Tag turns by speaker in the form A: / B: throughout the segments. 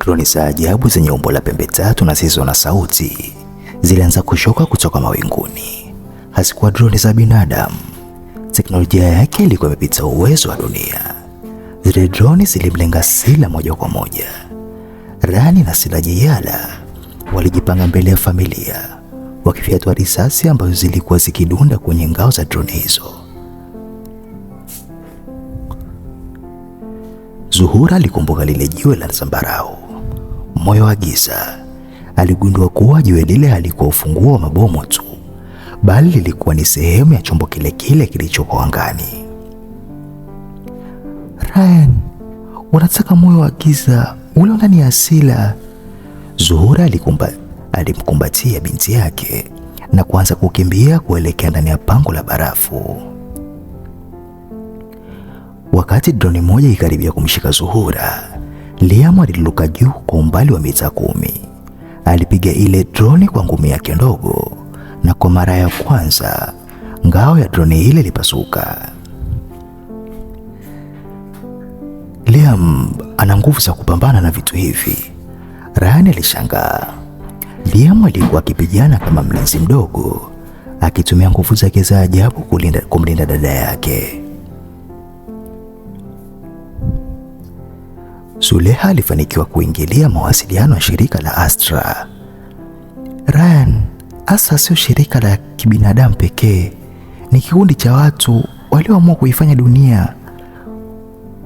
A: Droni za ajabu zenye umbo la pembe tatu na zisizo na sauti zilianza kushuka kutoka mawinguni. Hazikuwa droni za binadamu. Teknolojia yake ilikuwa imepita uwezo wa dunia. Zile droni zilimlenga Sila moja kwa moja. Rani na Sila Jiyala walijipanga mbele ya familia, wakifyatua risasi ambazo zilikuwa zikidunda kwenye ngao za droni hizo. Zuhura alikumbuka lile jiwe la zambarau, moyo wa giza. Aligundua kuwa jiwe lile halikuwa ufunguo wa mabomu tu, bali lilikuwa ni sehemu ya chombo kile kile kilichokuwa angani. Ryan, unataka moyo wa giza ule ndani ya Sila? Zuhura alimkumbatia binti yake na kuanza kukimbia kuelekea ndani ya pango la barafu. Wakati droni moja ikaribia kumshika Zuhura, Liam aliruka juu kwa umbali wa mita 10. Alipiga ile droni kwa ngumi yake ndogo, na kwa mara ya kwanza ngao ya droni ile ilipasuka. Liam ana nguvu za kupambana na vitu hivi, Ryan alishangaa. Liam alikuwa akipigana kama mlinzi mdogo, akitumia nguvu zake za ajabu kumlinda dada yake. Zuleha alifanikiwa kuingilia mawasiliano ya shirika la Astra. Ryan, Astra sio shirika la kibinadamu pekee, ni kikundi cha watu walioamua kuifanya dunia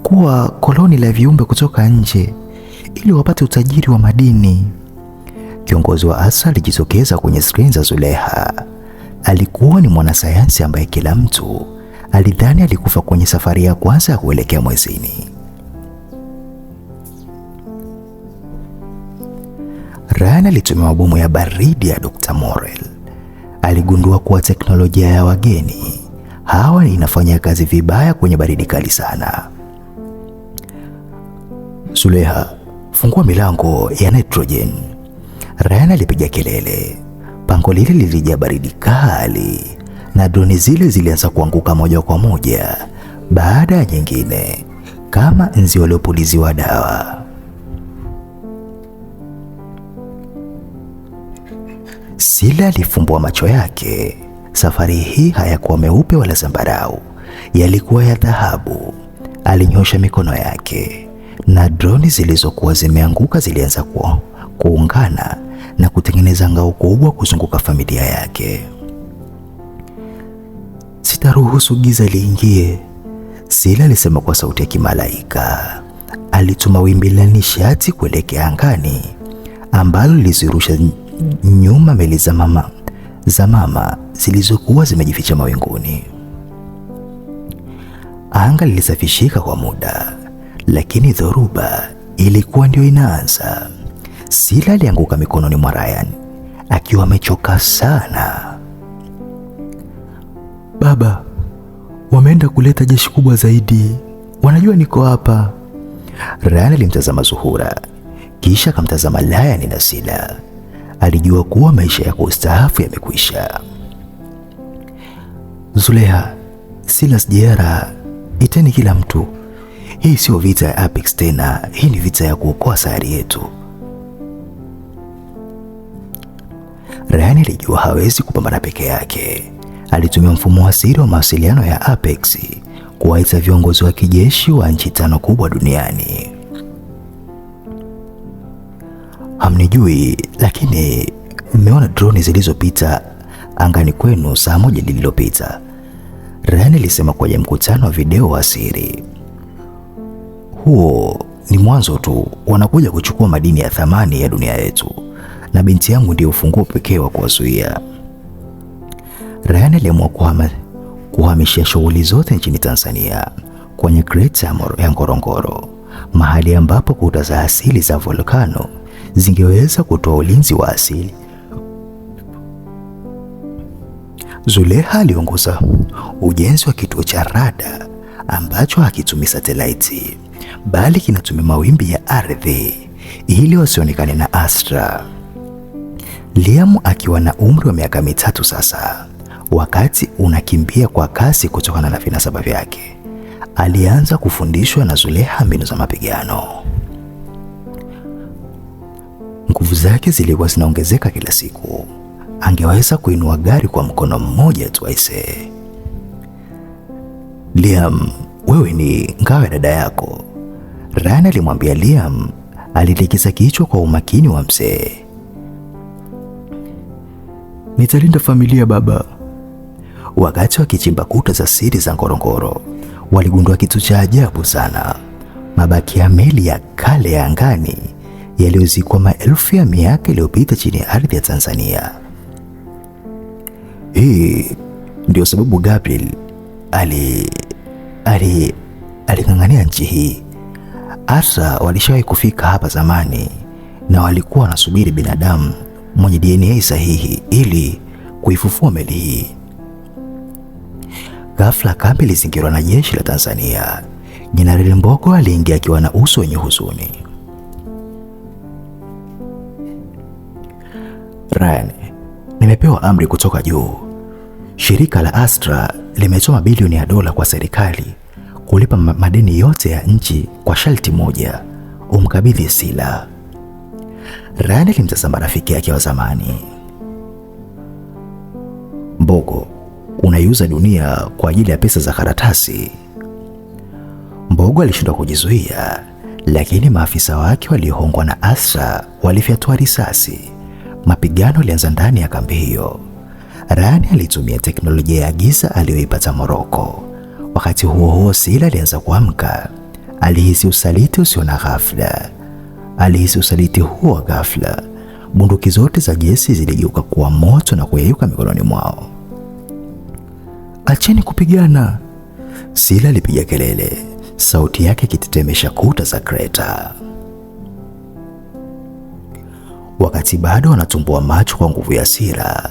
A: kuwa koloni la viumbe kutoka nje ili wapate utajiri wa madini. Kiongozi wa Astra alijitokeza kwenye skrini za Zuleha. Alikuwa ni mwanasayansi ambaye kila mtu alidhani alikufa kwenye safari ya kwanza ya kuelekea mwezini. Ryan alitumia mabomu ya baridi ya Dr. Morel. Aligundua kuwa teknolojia ya wageni hawa inafanya kazi vibaya kwenye baridi kali sana. Zuleha, fungua milango ya nitrogen. Ryan alipiga kelele. Pango lile lilijaa baridi kali na droni zile zilianza kuanguka moja kwa moja baada ya nyingine kama nzi waliopuliziwa dawa. Sila alifumbua macho yake. Safari hii hayakuwa meupe wala zambarau, yalikuwa ya dhahabu. Alinyosha mikono yake na droni zilizokuwa zimeanguka zilianza kuungana na kutengeneza ngao kubwa kuzunguka familia yake. Sitaruhusu giza liingie, Sila alisema kwa sauti ya kimalaika. Alituma wimbi la nishati kuelekea angani ambalo lilizirusha nyuma meli za mama zilizokuwa zimejificha mawinguni. Anga lilisafishika kwa muda, lakini dhoruba ilikuwa ndio inaanza. Sila alianguka mikononi mwa Ryan akiwa amechoka sana. Baba, wameenda kuleta jeshi kubwa zaidi. Wanajua niko hapa. Ryan alimtazama Zuhura, kisha akamtazama Ryan na Sila. Alijua kuwa maisha ya kustaafu yamekwisha. Zuleha, Sila, Jiyala, iteni kila mtu. Hii sio vita ya Apex tena, hii ni vita ya kuokoa sayari yetu. Ryan alijua hawezi kupambana peke yake. Alitumia mfumo wa siri wa mawasiliano ya Apex kuwaita viongozi wa kijeshi wa nchi 5 kubwa duniani. Hamnijui, lakini mmeona droni zilizopita angani kwenu saa moja lililopita, Ryan alisema kwenye mkutano wa video wa siri. Huo ni mwanzo tu, wanakuja kuchukua madini ya thamani ya dunia yetu, na binti yangu ndio ufunguo pekee wa kuwazuia. Ryan aliamua kuhamishia shughuli zote nchini Tanzania kwenye Great ya Ngorongoro, mahali ambapo kuta za asili za volkano zingeweza kutoa ulinzi wa asili. Zuleha aliongoza ujenzi wa kituo cha rada ambacho hakitumii satelaiti bali kinatumia mawimbi ya ardhi ili wasionekane na Astra. Liam akiwa na umri wa miaka 3 sasa, wakati unakimbia kwa kasi kutokana na vinasaba vyake, alianza kufundishwa na Zuleha mbinu za mapigano. Nguvu zake zilikuwa zinaongezeka kila siku. Angeweza kuinua gari kwa mkono mmoja tu aisee. Liam, wewe ni ngao ya dada yako, Ryan alimwambia Liam. Alitikisa kichwa kwa umakini wa mzee. Nitalinda familia baba. Wakati wakichimba kuta za siri za Ngorongoro, waligundua kitu cha ajabu sana. Mabaki ya meli ya kale ya angani yaliyozikwa maelfu ya miaka iliyopita chini ya ardhi ya Tanzania. Hii ndio sababu Gabriel aling'ang'ania nchi hii. Asa walishawahi kufika hapa zamani na walikuwa wanasubiri binadamu mwenye DNA sahihi ili kuifufua meli hii. Ghafla kambi ilizingirwa na jeshi la Tanzania. Jenerali Mbogo aliingia akiwa na uso wenye huzuni. Ryan, nimepewa amri kutoka juu. Shirika la Astra limetoa mabilioni ya dola kwa serikali kulipa madeni yote ya nchi kwa sharti moja, umkabidhi Sila. Ryan alimtazama rafiki yake wa zamani. Mbogo, unaiuza dunia kwa ajili ya pesa za karatasi. Mbogo alishindwa kujizuia, lakini maafisa wake waliohongwa na Astra walifyatua risasi. Mapigano yalianza ndani ya kambi hiyo. Ryan alitumia teknolojia ya giza aliyoipata Morocco. Wakati huo huo, Sila alianza kuamka. Alihisi usaliti usio na ghafla. Huo ghafla, bunduki zote za gesi ziligeuka kuwa moto na kuyeyuka mikononi mwao. Acheni kupigana, Sila alipiga kelele, sauti yake ikitetemesha kuta za kreta. Wakati bado wanatumbua macho kwa nguvu ya hasira,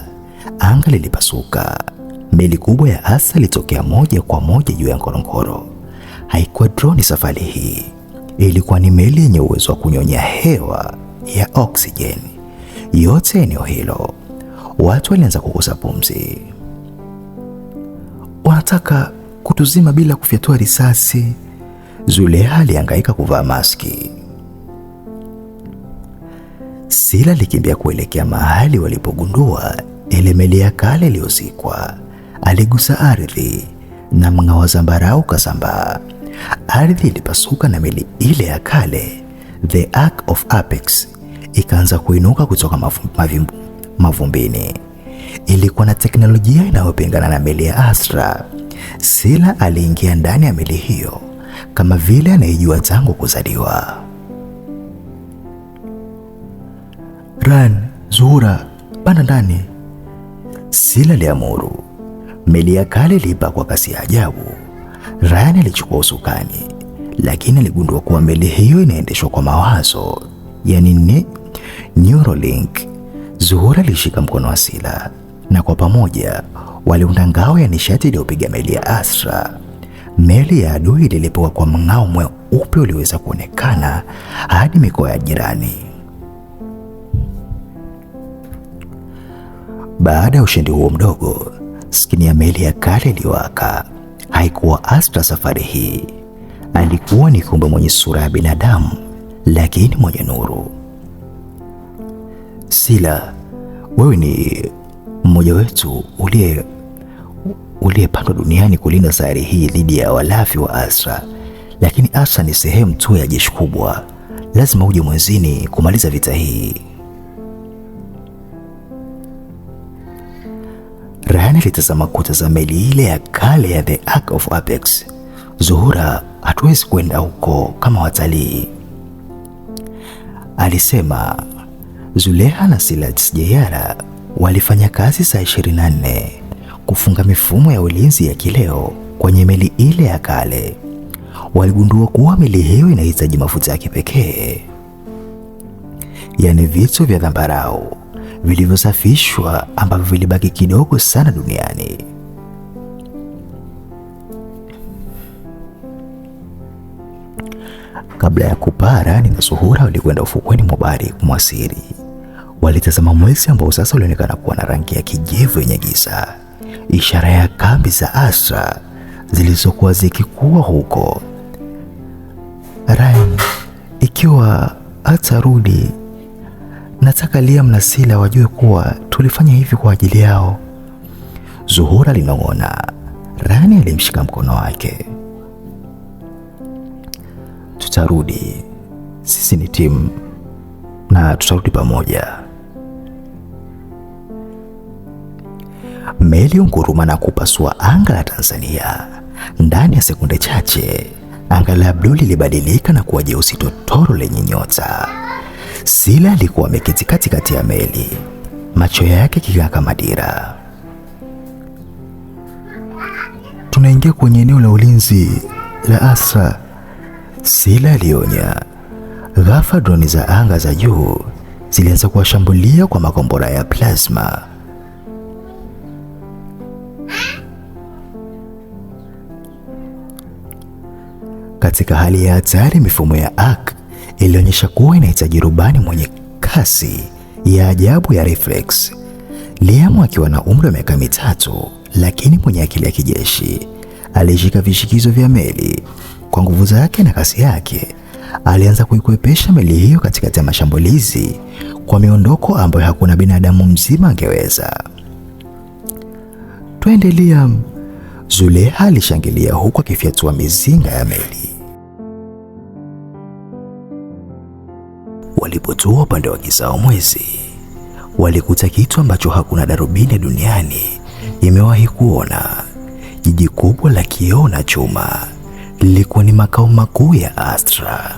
A: anga lilipasuka. Meli kubwa ya Asa ilitokea moja kwa moja juu ya Ngorongoro. Haikuwa droni safari hii, ilikuwa ni meli yenye uwezo wa kunyonya hewa ya oksijeni yote eneo hilo. Watu walianza kukosa pumzi. Wanataka kutuzima bila kufyatua risasi. Zuleha alihangaika kuvaa maski. Sila alikimbia kuelekea mahali walipogundua ile meli ya kale iliyozikwa. Aligusa ardhi na mng'ao wa zambarau kasambaa. Ardhi ilipasuka na meli ile ya kale, The Ark of Apex, ikaanza kuinuka kutoka mavumbini. Ilikuwa na teknolojia inayopingana na meli ya Astra. Sila aliingia ndani ya meli hiyo kama vile anayejua tangu kuzaliwa. Ryan, Zuhura, panda ndani, Sila aliamuru. Meli ya kale ilipa kwa kasi ya ajabu. Ryan alichukua usukani, lakini aligundua kuwa meli hiyo inaendeshwa kwa mawazo, yani Neuralink. Zuhura alishika mkono wa Sila na kwa pamoja waliunda ngao ya nishati iliyopiga meli ya Astra. Meli ya adui ililipuka kwa mng'ao mweupe ulioweza kuonekana hadi mikoa ya jirani. Baada ya ushindi huo mdogo, skini ya meli ya kale iliwaka. Haikuwa Astra safari hii. Alikuwa ni kiumbe mwenye sura ya binadamu, lakini mwenye nuru. Sila, wewe ni mmoja wetu uliyepandwa duniani kulinda sayari hii dhidi ya walafi wa Astra. Lakini Astra ni sehemu tu ya jeshi kubwa. Lazima uje mwezini kumaliza vita hii. Ryan alitazama kuta za meli ile ya kale ya The Ark of Apex. Zuhura, hatuwezi kwenda huko kama watalii, alisema. Zuleha na Silat Jayara walifanya kazi saa 24 kufunga mifumo ya ulinzi ya kileo kwenye meli ile ya kale. Waligundua kuwa meli hiyo inahitaji mafuta ya kipekee, yani vitu vya zambarau vilivyosafishwa ambavyo vilibaki kidogo sana duniani. Kabla ya kupara, ni Zuhura walikwenda ufukweni mwa bahari kumwasiri. Walitazama mwezi ambao sasa ulionekana kuwa na rangi ya kijivu yenye giza, ishara ya kambi za Astra zilizokuwa zikikuwa huko. Ryan, ikiwa atarudi nataka Liam na Sila wajue kuwa tulifanya hivi kwa ajili yao, Zuhura alinong'ona. Ryan alimshika mkono wake. Tutarudi, sisi ni timu na tutarudi pamoja. Meli unguruma na kupasua anga la Tanzania. Ndani ya sekunde chache, anga la bluu lilibadilika na kuwa jeusi totoro lenye nyota. Sila alikuwa ameketi katikati ya meli, macho yake king'aa kama dira. Tunaingia kwenye eneo la ulinzi la Astra, Sila alionya. Ghafla droni za anga za juu zilianza kuwashambulia kwa makombora ya plasma. Katika hali ya hatari, mifumo ya Ark ilionyesha kuwa inahitaji rubani mwenye kasi ya ajabu ya reflex. Liam akiwa na umri wa miaka 3 lakini mwenye akili ya kijeshi, alishika vishikizo vya meli. Kwa nguvu zake na kasi yake, alianza kuikwepesha meli hiyo katikati ya mashambulizi kwa miondoko ambayo hakuna binadamu mzima angeweza. Twende Liam, Zuleha alishangilia huku akifyatua mizinga ya meli. Walipotua upande wa giza wa mwezi, walikuta kitu ambacho hakuna darubini duniani imewahi kuona. Jiji kubwa la kioo na chuma lilikuwa ni makao makuu ya Astra.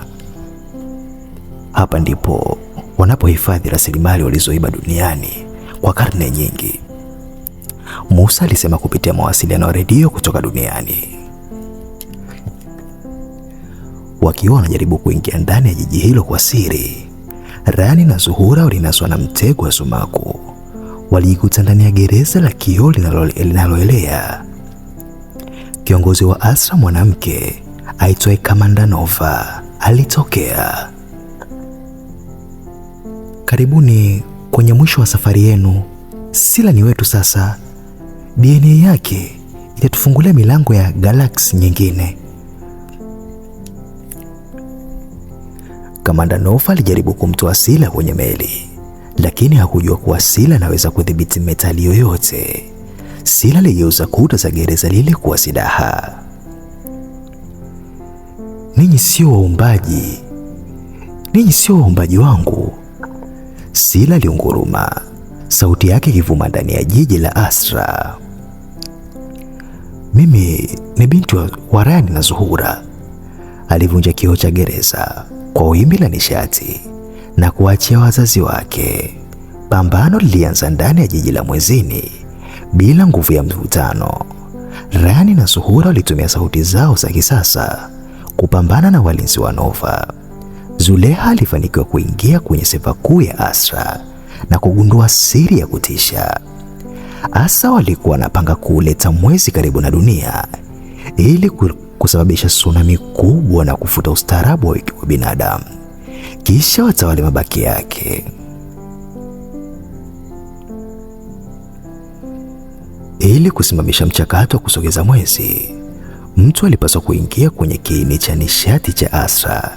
A: Hapa ndipo wanapohifadhi rasilimali walizoiba duniani kwa karne nyingi, Musa alisema kupitia mawasiliano ya redio kutoka duniani. Wakiwa wanajaribu kuingia ndani ya jiji hilo kwa siri, Ryan na Zuhura walinaswa na mtego wa sumaku. Walijikuta ndani ya gereza la kioo linaloelea. Kiongozi wa Astra, mwanamke aitwaye Kamanda Nova, alitokea. Karibuni kwenye mwisho wa safari yenu. Sila ni wetu sasa. DNA yake itatufungulia milango ya galaksi nyingine. Kamanda Nova alijaribu kumtoa Sila kwenye meli, lakini hakujua kuwa Sila anaweza kudhibiti metali yoyote. Sila aligeuza kuta za gereza lile kuwa silaha. Ninyi sio waumbaji. Ninyi sio waumbaji wangu. Sila aliunguruma, sauti yake ikivuma ndani ya jiji la Astra. Mimi ni binti wa Ryan na Zuhura. Alivunja kioo cha gereza kwa wimbi la nishati na kuachia wazazi wake. Pambano lilianza ndani ya jiji la mwezini bila nguvu ya mvutano. Ryan na Zuhura walitumia sauti zao za kisasa kupambana na walinzi wa Nova. Zuleha alifanikiwa kuingia kwenye seva kuu ya Astra na kugundua siri ya kutisha. Asa walikuwa wanapanga kuleta mwezi karibu na dunia ili kusababisha tsunami kubwa na kufuta ustaarabu wa binadamu, kisha watawale mabaki yake. Ili kusimamisha mchakato wa kusogeza mwezi, mtu alipaswa kuingia kwenye kiini cha nishati cha Astra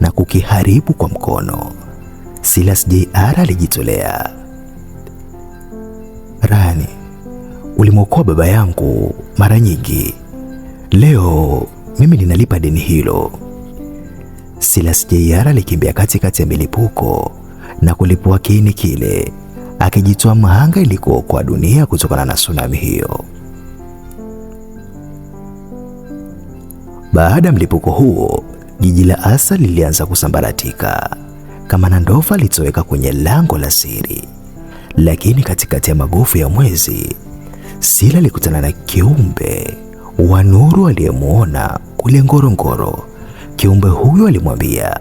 A: na kukiharibu kwa mkono. Silas J.R. alijitolea. Rani, ulimwokoa baba yangu mara nyingi. Leo mimi ninalipa deni hilo. Silas J.R. alikimbia katikati ya milipuko na kulipua kiini kile, akijitoa mhanga ili kuokoa dunia kutokana na tsunami hiyo. Baada ya mlipuko huo, jiji la Astra lilianza kusambaratika. Kamanda Nova alitoweka kwenye lango la siri, lakini katikati ya magofu ya mwezi, Sila alikutana na kiumbe wa nuru aliyemuona kule Ngorongoro. Kiumbe huyo alimwambia,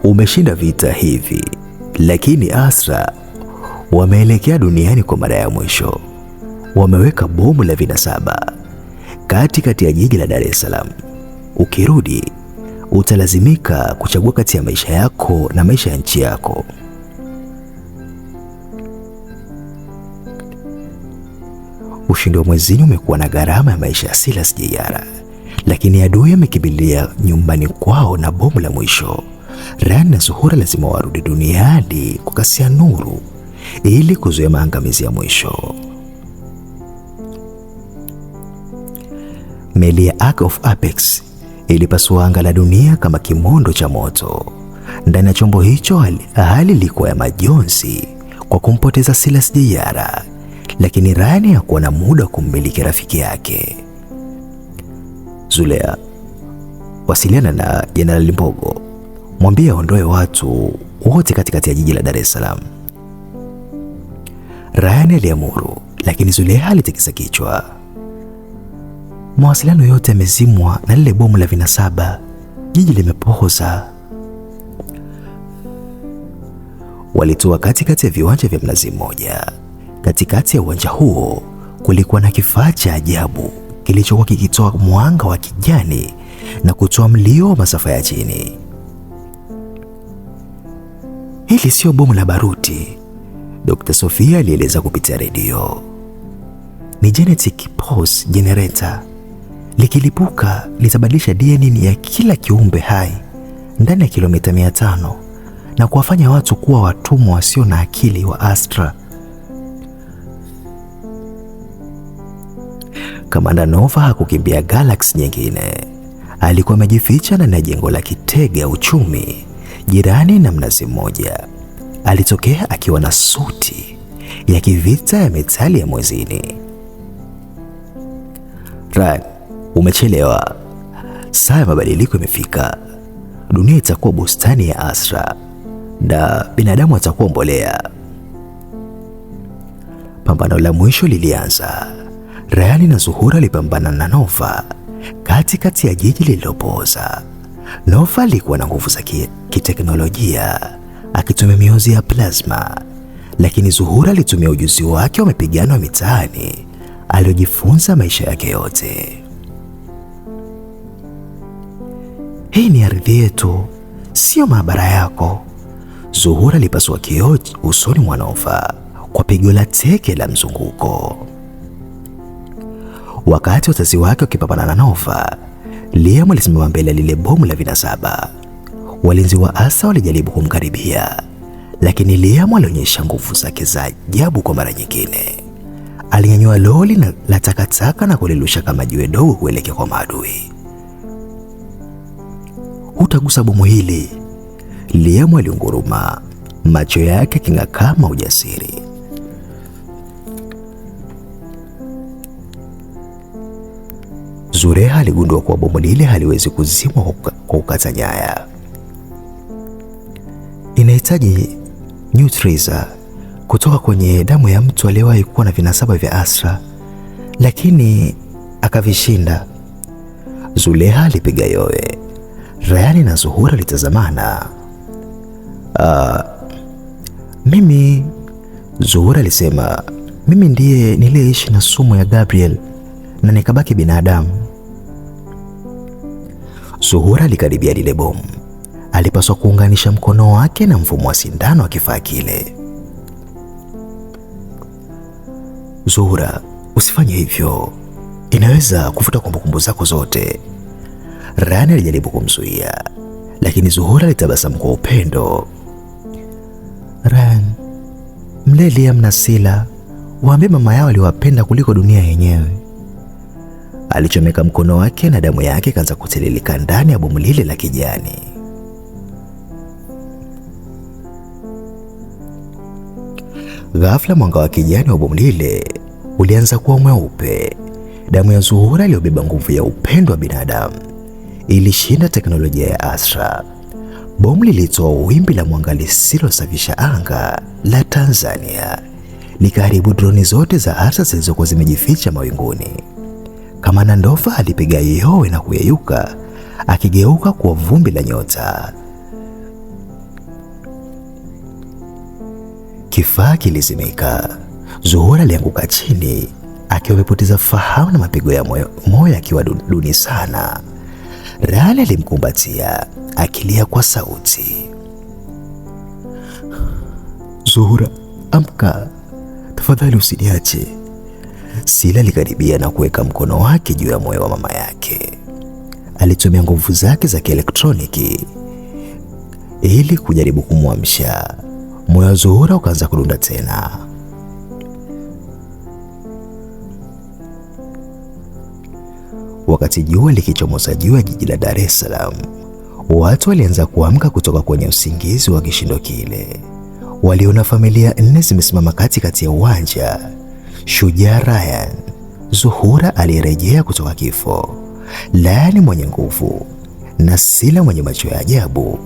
A: umeshinda vita hivi, lakini Astra wameelekea duniani kwa mara ya mwisho. Wameweka bomu la vinasaba katikati ya jiji la Dar es Salaam. Ukirudi, utalazimika kuchagua kati ya maisha yako na maisha ya nchi yako. Ushindi wa mwezini umekuwa na gharama ya maisha ya Silas J.R., lakini adui amekimbilia nyumbani kwao na bomu la mwisho. Ryan na Zuhura lazima warudi duniani kwa kasi ya nuru ili kuzuia maangamizi ya mwisho. Meli ya Ark of Apex ilipasua anga la dunia kama kimondo cha moto. Ndani ya chombo hicho hali ilikuwa ya majonzi kwa kumpoteza Silas Jr, lakini Ryan hakuwa na muda wa kummiliki rafiki yake. Zulea, wasiliana na Jenerali Mbogo, mwambie aondoe watu wote katikati ya jiji la Dar es Salaam. Ryan aliamuru, lakini Zulea alitikisa kichwa. Mawasiliano yote yamezimwa na lile bomu la vinasaba. Jiji limepoza. Walitua katikati ya viwanja vya Mnazi Mmoja. Katikati ya uwanja huo kulikuwa na kifaa cha ajabu kilichokuwa kikitoa mwanga wa kijani na kutoa mlio wa masafa ya chini. Hili sio bomu la baruti, Dr. Sofia alieleza kupitia redio. Ni genetic pulse generator. Likilipuka litabadilisha DNA ya kila kiumbe hai ndani ya kilomita 500 na kuwafanya watu kuwa watumwa wasio na akili wa Astra. Kamanda Nova hakukimbia galaksi nyingine. Alikuwa amejificha ndani ya jengo la kitega uchumi jirani na Mnazi Mmoja. Alitokea akiwa na suti ya kivita ya metali ya mwezini. Ryan, umechelewa. Saa ya mabadiliko imefika. Dunia itakuwa bustani ya Astra na binadamu atakuwa mbolea. Pambano la mwisho lilianza. Ryan na Zuhura walipambana na Nova katikati ya jiji lililopoza. Nova alikuwa na nguvu za kiteknolojia akitumia mionzi ya plasma, lakini Zuhura alitumia ujuzi wake wa mapigano ya mitaani aliojifunza maisha yake yote. Hii ni ardhi yetu, sio maabara yako. Zuhura alipasua kioo usoni mwa Nova kwa pigo la teke la mzunguko. Wakati wazazi wake wakipambana na Nova, Liam alisimama mbele ya lile bomu la vinasaba. Walinzi wa Asa walijaribu kumkaribia, lakini Liam alionyesha nguvu zake za ajabu kwa mara nyingine. Alinyanyua loli la takataka na kulirusha kama jiwe dogo kuelekea kwa maadui. Utagusa bomu hili, Liam aliunguruma, macho yake king'aa kama ujasiri. Zureha aligundua kuwa bomu lile haliwezi kuzimwa kwa kukata nyaya. Inahitaji neutralizer kutoka kwenye damu ya mtu aliyewahi kuwa na vinasaba vya Astra, lakini akavishinda. Zuleha alipiga yowe. Ryan na Zuhura litazamana. Mimi, Zuhura alisema, mimi ndiye niliyeishi na sumu ya Gabriel na nikabaki binadamu. Zuhura alikaribia lile bomu. Alipaswa kuunganisha mkono wake na mfumo wa sindano wa kifaa kile. Zuhura, usifanye hivyo. Inaweza kufuta kumbukumbu zako zote. Ryan alijaribu kumzuia, lakini Zuhura alitabasamu kwa upendo. Ryan, mlee Liam na Sila, waambie mama yao aliwapenda kuliko dunia yenyewe. Alichomeka mkono wake na damu yake kaanza kutililika ndani ya bomu lile la kijani. Ghafla mwanga wa kijani wa bomu lile ulianza kuwa mweupe. Damu ya Zuhura iliyobeba nguvu ya upendo wa binadamu ilishinda teknolojia ya Astra. Bomu lilitoa wimbi la mwanga lisilosafisha anga la Tanzania, likaharibu droni zote za Astra zilizokuwa zimejificha mawinguni. Kamanda Nova alipiga yowe na kuyeyuka, akigeuka kuwa vumbi la nyota. Kifaa kilizimika. Zuhura alianguka chini akiwa amepoteza fahamu na mapigo ya moyo akiwa duni sana. Ryan alimkumbatia akilia kwa sauti. Zuhura, amka, tafadhali usiniache. Sila alikaribia na kuweka mkono wake juu ya moyo wa mama yake. Alitumia nguvu zake za kielektroniki. ili kujaribu kumwamsha. Moyo wa Zuhura ukaanza kudunda tena. Wakati jua likichomoza juu ya jiji la Dar es Salaam, watu walianza kuamka kutoka kwenye usingizi wa kishindo kile. Waliona familia 4 zimesimama katikati ya uwanja. Shujaa Ryan, Zuhura aliyerejea kutoka kifo, Ryan mwenye nguvu, na Sila mwenye macho ya ajabu.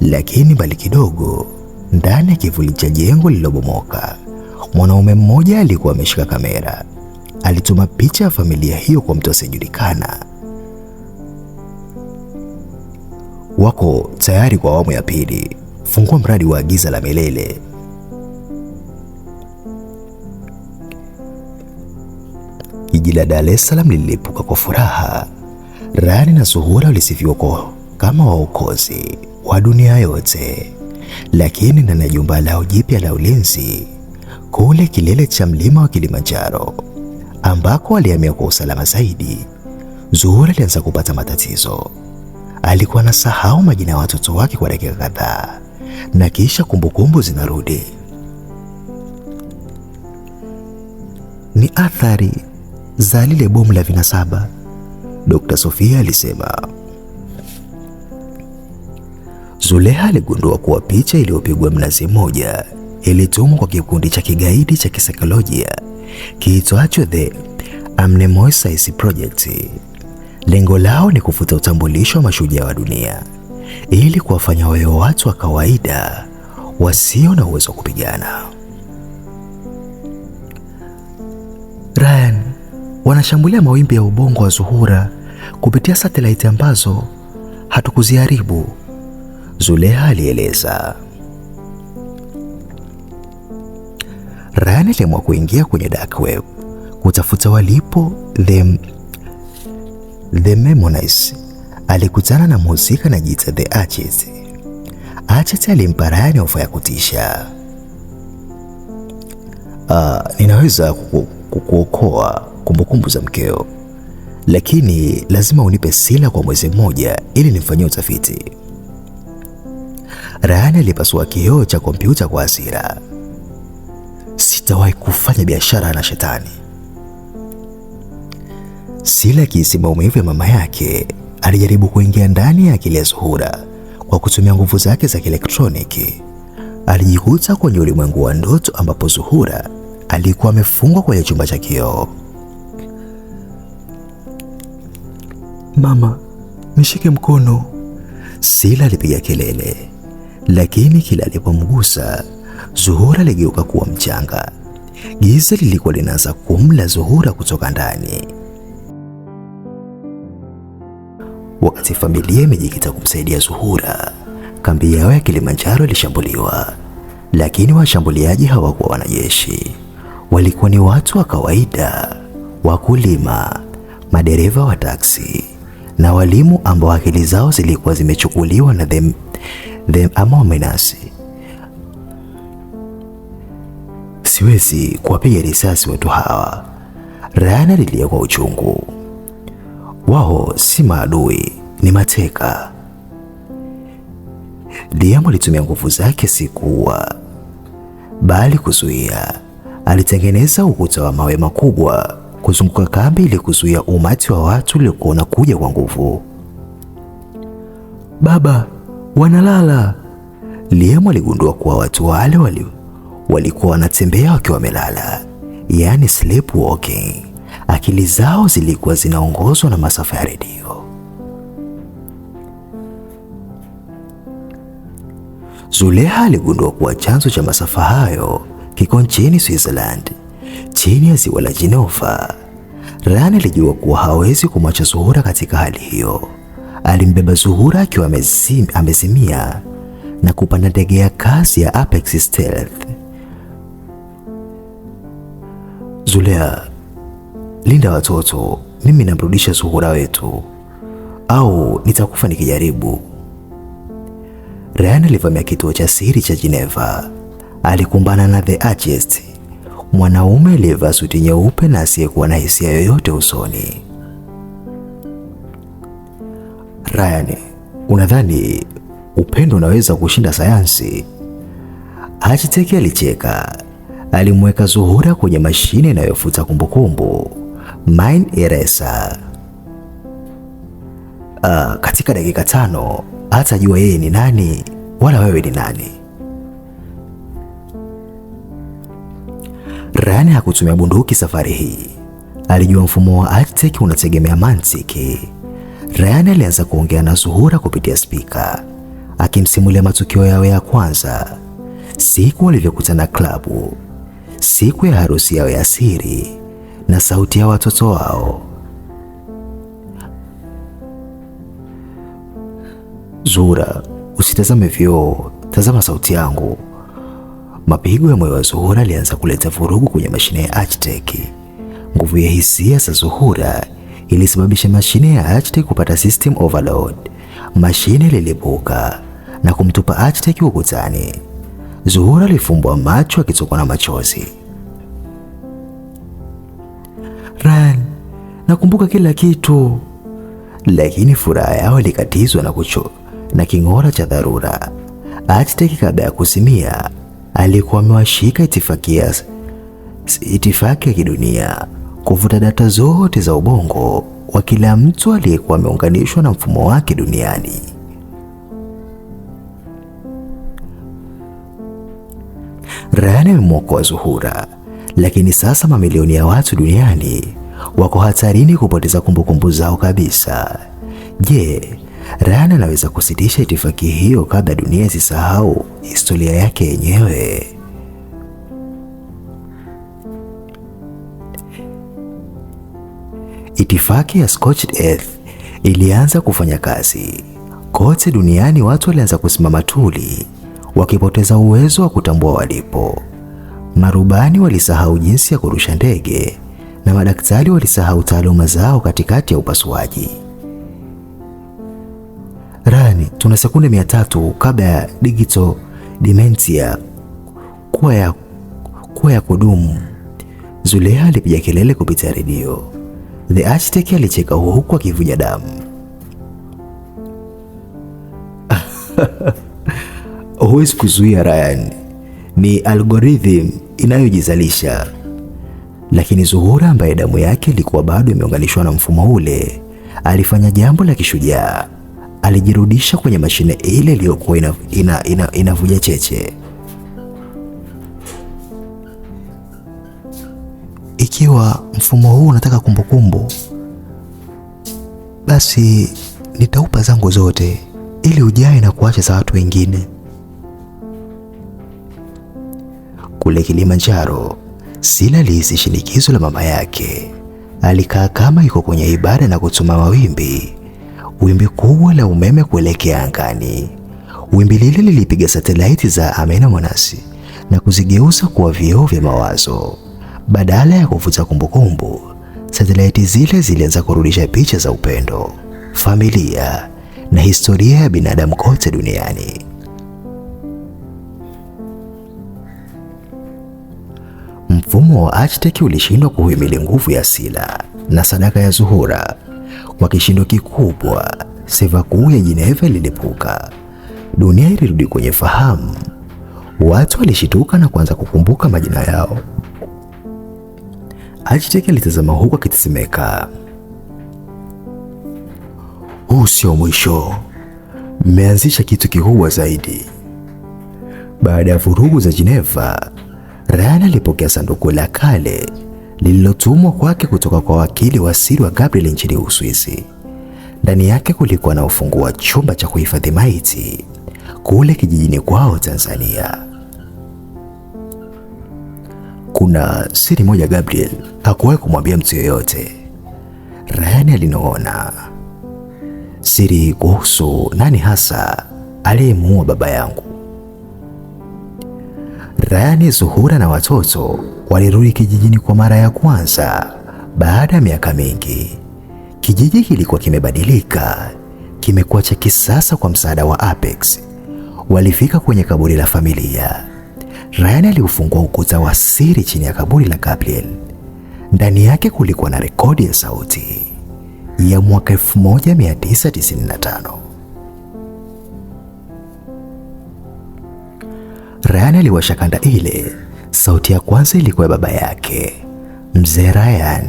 A: Lakini mbali kidogo, ndani ya kivuli cha jengo lililobomoka, mwanaume mmoja alikuwa ameshika kamera. Alituma picha ya familia hiyo kwa mtu asiyejulikana. Wako tayari kwa awamu ya pili. Fungua mradi wa giza la milele. Jiji la Dar es Salaam lilipuka kwa furaha. Ryan na Zuhura walisifiwa kama waokozi wa dunia yote. Lakini ndani ya jumba lao jipya la ulinzi, kule kilele cha mlima wa Kilimanjaro, ambako alihamia kwa usalama zaidi, Zuhura alianza kupata matatizo. Alikuwa anasahau majina ya watoto wake kwa dakika kadhaa, na kisha kumbukumbu zinarudi. Ni athari za lile bomu la vinasaba, Dr. Sofia alisema. Zuleha aligundua kuwa picha iliyopigwa Mnazi Mmoja ilitumwa kwa kikundi cha kigaidi cha kisaikolojia kiitwacho The Amnemosis Project. Lengo lao ni kufuta utambulisho wa mashujaa wa dunia ili kuwafanya wawe watu wa kawaida wasio na uwezo wa kupigana. Ryan, wanashambulia mawimbi ya ubongo wa Zuhura kupitia satellite ambazo hatukuziharibu, Zuleha alieleza. Ryan aliamua kuingia kwenye dark web kutafuta walipo The Memories. Alikutana na mhusika na jita The Archit. Archit alimpa Ryan ofa ya kutisha. Ninaweza kukuokoa kumbukumbu za mkeo, lakini lazima unipe Sila kwa mwezi mmoja ili nifanyie utafiti. Ryan alipasua kioo cha kompyuta kwa hasira. Sitawahi kufanya biashara na shetani. Sila akihisi maumivu ya mama yake, alijaribu kuingia ndani ya akili ya Zuhura kwa kutumia nguvu zake za kielektroniki. Alijikuta kwenye ulimwengu wa ndoto ambapo Zuhura alikuwa amefungwa kwenye chumba cha kioo. Mama, nishike mkono, Sila alipiga kelele, lakini kila alipomgusa Zuhura aligeuka kuwa mchanga. Giza lilikuwa linaanza kumla Zuhura kutoka ndani. Wakati familia imejikita kumsaidia Zuhura, kambi yao ya Kilimanjaro ilishambuliwa. Lakini washambuliaji hawakuwa wanajeshi. Walikuwa ni watu wa kawaida, wakulima, madereva wa taksi na walimu ambao akili zao zilikuwa zimechukuliwa na The Amnemosis. Siwezi kuwapiga risasi watu hawa, Ryan alilia kwa uchungu. Wao si maadui, ni mateka. Liam alitumia nguvu zake si kuua, bali kuzuia. Alitengeneza ukuta wa mawe makubwa kuzunguka kambi ili kuzuia umati wa watu uliokuwa unakuja kwa nguvu. Baba, wanalala. Liam aligundua kuwa watu wale walikuwa wanatembea wakiwa wamelala, yani sleepwalking. Akili zao zilikuwa zinaongozwa na masafa ya redio. Zuleha aligundua kuwa chanzo cha masafa hayo kiko nchini Switzerland, chini ya ziwa la Geneva. Ryan alijua kuwa hawezi kumwacha Zuhura katika hali hiyo. Alimbeba Zuhura akiwa amezimia na kupanda ndege ya kasi ya Apex Stealth. Zuleha, linda watoto, mimi namrudisha Zuhura wetu, au nitakufa nikijaribu. Ryan alivamia kituo cha siri cha Geneva. Alikumbana na The Archist, mwanaume aliyevaa suti nyeupe na asiyekuwa na hisia yoyote usoni. Ryan, unadhani upendo unaweza kushinda sayansi. Architect alicheka. Alimweka Zuhura kwenye mashine inayofuta kumbukumbu, mind eraser. Katika dakika 5 hatajua yeye ni nani wala wewe ni nani. Ryan hakutumia bunduki safari hii. Alijua mfumo wa Architect unategemea mantiki. Ryan alianza kuongea na Zuhura kupitia spika, akimsimulia matukio yao ya kwanza, siku walivyokutana klabu, siku ya harusi yao ya siri, na sauti ya watoto wao. Zuhura, usitazame vioo, tazama sauti yangu. Mapigo ya moyo wa Zuhura alianza kuleta vurugu kwenye mashine ya Architect. Nguvu ya hisia za Zuhura ilisababisha mashine ya Architect kupata system overload. Mashine lilipuka na kumtupa Architect ukutani. Zuhura alifumbua macho akitokwa na machozi. Ryan, nakumbuka kila kitu. Lakini furaha yao ilikatizwa na king'ora cha dharura. Architect kabla ya kusimia alikuwa amewashika itifaki ya kidunia kuvuta data zote za ubongo wa kila mtu aliyekuwa ameunganishwa na mfumo wake duniani. Ryan amemwokoa Zuhura, lakini sasa mamilioni ya watu duniani wako hatarini kupoteza kumbukumbu zao kabisa. Je, Ryan anaweza kusitisha itifaki hiyo kabla dunia isisahau historia yake yenyewe? Itifaki ya Scorched Earth ilianza kufanya kazi. Kote duniani watu walianza kusimama tuli, wakipoteza uwezo wa kutambua walipo. Marubani walisahau jinsi ya kurusha ndege, na madaktari walisahau taaluma zao katikati ya upasuaji. Rani, tuna sekunde 300 kabla ya digital dementia kuwa ya kudumu. Zuleha alipiga kelele kupitia redio. The Architect alicheka huku akivuja damu. Huwezi kuzuia Ryan, ni algorithm inayojizalisha. Lakini Zuhura, ambaye damu yake ilikuwa bado imeunganishwa na mfumo ule, alifanya jambo la kishujaa. Alijirudisha kwenye mashine ile iliyokuwa inavuja cheche. Ikiwa mfumo huu unataka kumbukumbu, basi nitaupa zangu zote ili ujae na kuacha za watu wengine. Kule Kilimanjaro, Sila alihisi shinikizo la mama yake. Alikaa kama yuko kwenye ibada na kutuma mawimbi. Wimbi kubwa la umeme kuelekea angani. Wimbi lile lilipiga satelaiti za Amena Mwanasi na kuzigeuza kuwa vioo vya mawazo. Badala ya kuvuta kumbukumbu, satelaiti zile zilianza kurudisha picha za upendo, familia na historia ya binadamu kote duniani. Mfumo wa Architect ulishindwa kuhimili nguvu ya Sila na sadaka ya Zuhura. Kwa kishindo kikubwa, seva kuu ya Geneva lilipuka. Dunia ilirudi kwenye fahamu. Watu walishituka na kuanza kukumbuka majina yao. Architect alitazama huku akitetemeka. Huu sio mwisho. Mmeanzisha kitu kikubwa zaidi. Baada ya vurugu za Geneva, Ryan alipokea sanduku la kale lililotumwa kwake kutoka kwa wakili wa siri wa Gabriel nchini Uswisi. Ndani yake kulikuwa na ufunguo wa chumba cha kuhifadhi maiti kule kijijini kwao Tanzania. Kuna siri moja Gabriel hakuwahi kumwambia mtu yeyote, Ryan alinong'ona. Siri kuhusu nani hasa aliyemuua baba yangu. Ryan, Zuhura na watoto walirudi kijijini kwa mara ya kwanza baada ya miaka mingi. Kijiji kilikuwa kimebadilika, kimekuwa cha kisasa kwa msaada wa Apex. Walifika kwenye kaburi la familia. Ryan aliufungua ukuta wa siri chini ya kaburi la Gabriel. Ndani yake kulikuwa na rekodi ya sauti ya mwaka 1995. Ryan aliwasha kanda ile. Sauti ya kwanza ilikuwa ya baba yake, Mzee Ryan.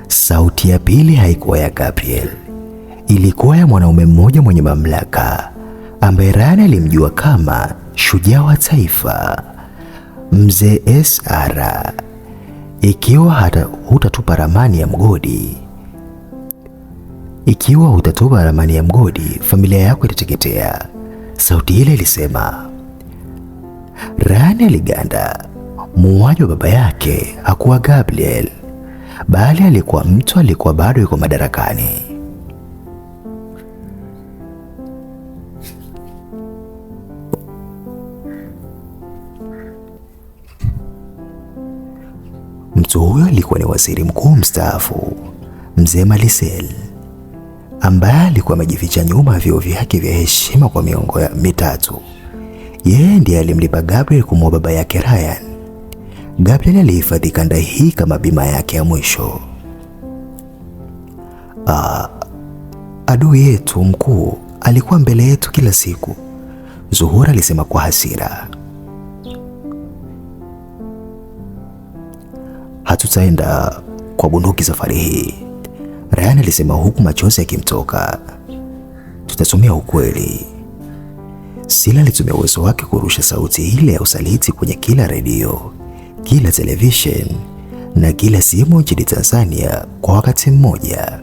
A: Sauti ya pili haikuwa ya Gabriel. Ilikuwa ya mwanaume mmoja mwenye mamlaka ambaye Ryan alimjua kama shujaa wa taifa, Mzee SR. Ikiwa hutatupa ramani ya mgodi, familia yako itateketea, sauti ile ilisema. Ryan aliganda. Muuaji wa baba yake hakuwa Gabriel, bali alikuwa mtu alikuwa bado yuko madarakani. Mtu huyo alikuwa ni waziri mkuu mstaafu, Mzee Malisel, ambaye alikuwa amejificha nyuma ya vyeo vyake vya heshima kwa miongo mitatu. Yeye ndiye alimlipa Gabriel kumuua baba yake Ryan. Gabriel alihifadhi kanda hii kama bima yake ya mwisho. Adui yetu mkuu alikuwa mbele yetu kila siku, Zuhura alisema kwa hasira. Hatutaenda kwa bunduki safari hii, Ryan alisema huku machozi yakimtoka. Tutatumia ukweli. Sila alitumia uwezo wake kurusha sauti ile ya usaliti kwenye kila redio, kila television na kila simu nchini Tanzania kwa wakati mmoja.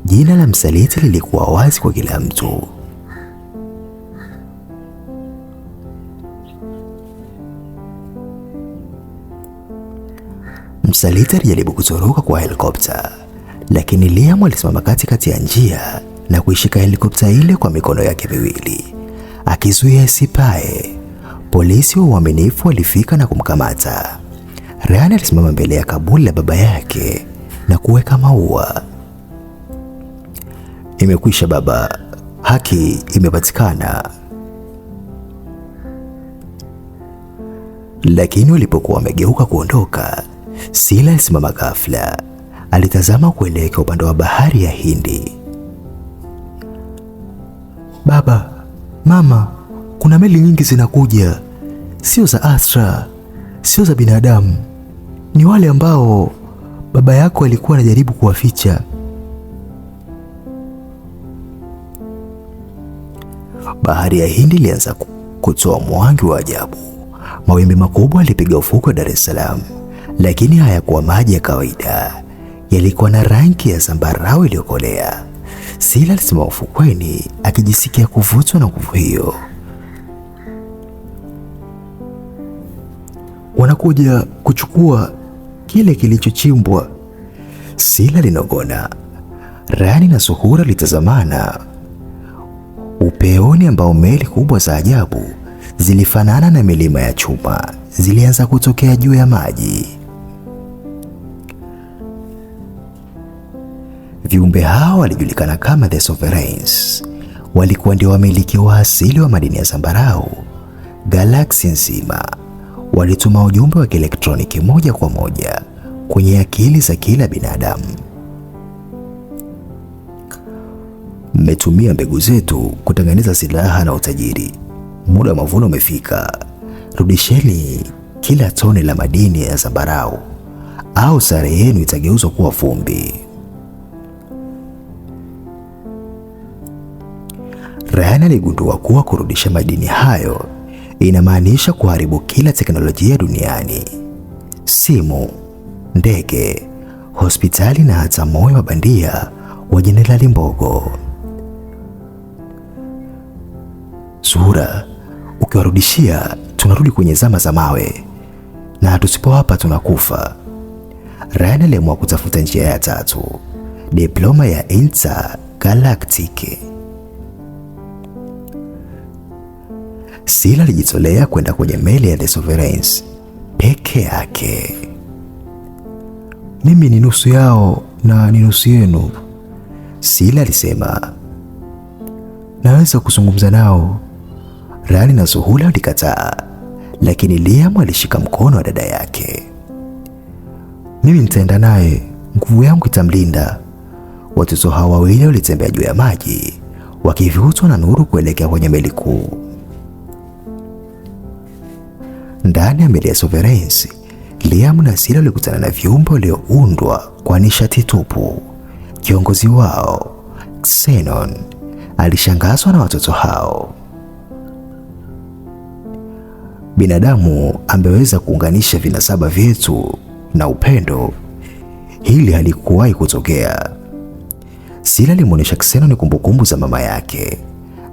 A: Jina la msaliti lilikuwa wazi kwa kila mtu. Msaliti alijaribu kutoroka kwa helikopta, lakini Liam alisimama katikati ya njia na kuishika helikopta ile kwa mikono yake miwili, akizuia isipae. Polisi wa uaminifu walifika na kumkamata. Ryan alisimama mbele ya kaburi la baba yake na kuweka maua. Imekwisha baba, haki imepatikana. Lakini walipokuwa wamegeuka kuondoka, Sila alisimama ghafla. Alitazama kuelekea upande wa bahari ya Hindi. Baba, mama, kuna meli nyingi zinakuja. Sio za Astra, sio za binadamu. Ni wale ambao baba yako alikuwa anajaribu kuwaficha. Bahari ya Hindi ilianza kutoa mwangi wa ajabu. Mawimbi makubwa yalipiga ufukwe wa Dar es Salaam, lakini hayakuwa maji ya kawaida. Yalikuwa na rangi ya zambarau iliyokolea. Sila alisimama ufukweni akijisikia kuvutwa na nguvu hiyo. Wanakuja kuchukua kile kilichochimbwa, Sila linogona. Rani na Zuhura litazamana. Upeoni ambao meli kubwa za ajabu zilifanana na milima ya chuma zilianza kutokea juu ya maji. Viumbe hao walijulikana kama The Sovereigns. Walikuwa ndio wamiliki wa asili wa madini ya zambarau. Galaksi nzima walituma ujumbe wa kielektroniki moja kwa moja kwenye akili za kila binadamu. Mmetumia mbegu zetu kutengeneza silaha na utajiri. Muda wa mavuno umefika. Rudisheni kila tone la madini ya zambarau au sare yenu itageuzwa kuwa vumbi. Ryan aligundua kuwa kurudisha madini hayo inamaanisha kuharibu kila teknolojia duniani. Simu, ndege, hospitali na hata moyo wa bandia wa Jenerali Mbogo. Zuhura, ukiwarudishia tunarudi kwenye zama za mawe, na tusipowapa tunakufa. Ryan aliamua kutafuta njia ya tatu, diploma ya Intergalactic. Sila alijitolea kwenda kwenye meli ya The Sovereigns peke yake. Mimi ni nusu yao na ni nusu yenu, Sila alisema. Naweza kuzungumza nao. Rani na Zuhura walikataa, lakini Liam alishika mkono wa dada yake. Mimi nitaenda naye, nguvu yangu itamlinda. Watoto hawa wawili walitembea juu ya maji wakivutwa na nuru kuelekea kwenye meli kuu. Ndani ya meli ya Sovereigns, Liam na Sila walikutana na viumbe walioundwa kwa nishati tupu. Kiongozi wao, Xenon, alishangazwa na watoto hao. Binadamu ameweza kuunganisha vinasaba vyetu na upendo. Hili halikuwahi kutokea. Sila alimuonesha Xenon kumbukumbu za mama yake,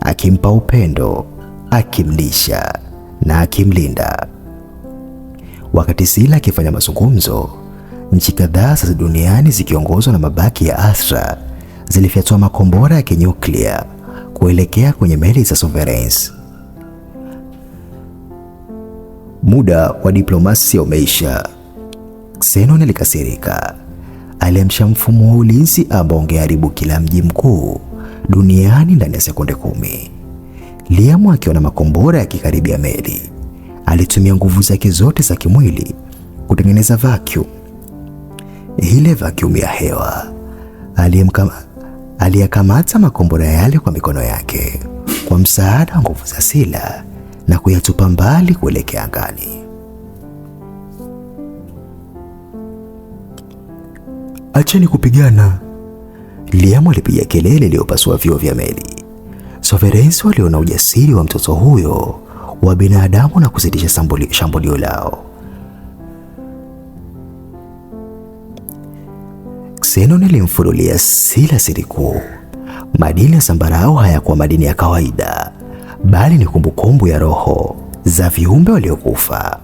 A: akimpa upendo, akimlisha na akimlinda. Wakati Sila akifanya mazungumzo, nchi kadhaa za duniani zikiongozwa na mabaki ya Astra zilifyatua makombora ya kinyuklia kuelekea kwenye meli za Sovereigns. Muda wa diplomasia umeisha. Xenon alikasirika. Aliamsha mfumo wa ulinzi ambao ungeharibu kila mji mkuu duniani ndani ya sekunde 10. Liam akiona makombora yakikaribia meli, alitumia nguvu zake zote za kimwili kutengeneza vacuum. Ile vacuum ya hewa. Aliyakamata makombora yale kwa mikono yake kwa msaada wa nguvu za Sila na kuyatupa mbali kuelekea angani. Acheni kupigana, Liam alipiga kelele iliyopasua vioo vya meli. Sovereigns waliona ujasiri wa mtoto huyo wa binadamu na kusitisha shambulio lao. Xenon alimfunulia Sila siri kuu. Madini ya zambarau hayakuwa madini ya kawaida, bali ni kumbukumbu ya roho za viumbe waliokufa.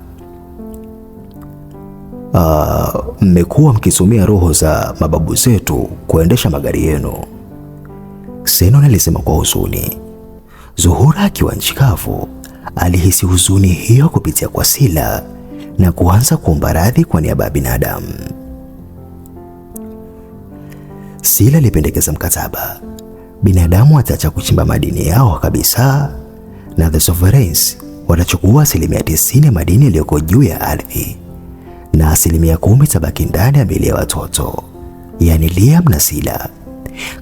A: Mmekuwa mkitumia roho za mababu zetu kuendesha magari yenu, Xenon alisema kwa huzuni. Zuhura akiwa nchi kavu alihisi huzuni hiyo kupitia kwa Sila na kuanza kuomba radhi kwa niaba ya binadamu. Sila alipendekeza mkataba. Binadamu wataacha kuchimba madini yao kabisa, na the Sovereigns watachukua 90% ya madini yaliyoko juu ya ardhi, na 10% tabaki ndani ya miili ya watoto, yani Liam na Sila,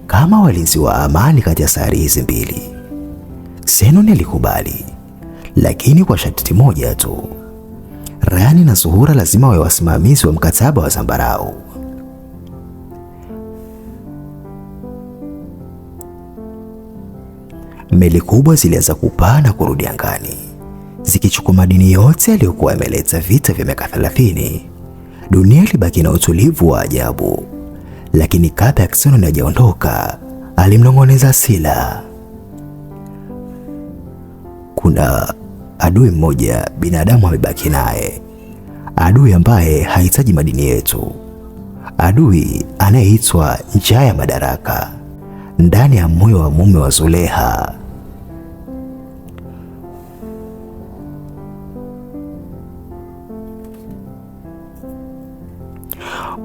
A: kama walinzi wa amani kati ya sayari hizi mbili. Xenon alikubali, lakini kwa sharti moja tu. Ryan na Zuhura lazima wawe wasimamizi wa mkataba wa zambarau. Meli kubwa zilianza kupaa na kurudi angani, zikichukua madini yote yaliyokuwa yameleta vita vya miaka 30. Dunia ilibaki na utulivu wa ajabu, lakini kabla ya Xenon hajaondoka, alimnong'oneza Sila. Kuna adui mmoja binadamu amebaki naye, adui ambaye hahitaji madini yetu, adui anayeitwa njaa ya madaraka ndani ya moyo wa mume wa Zuleha.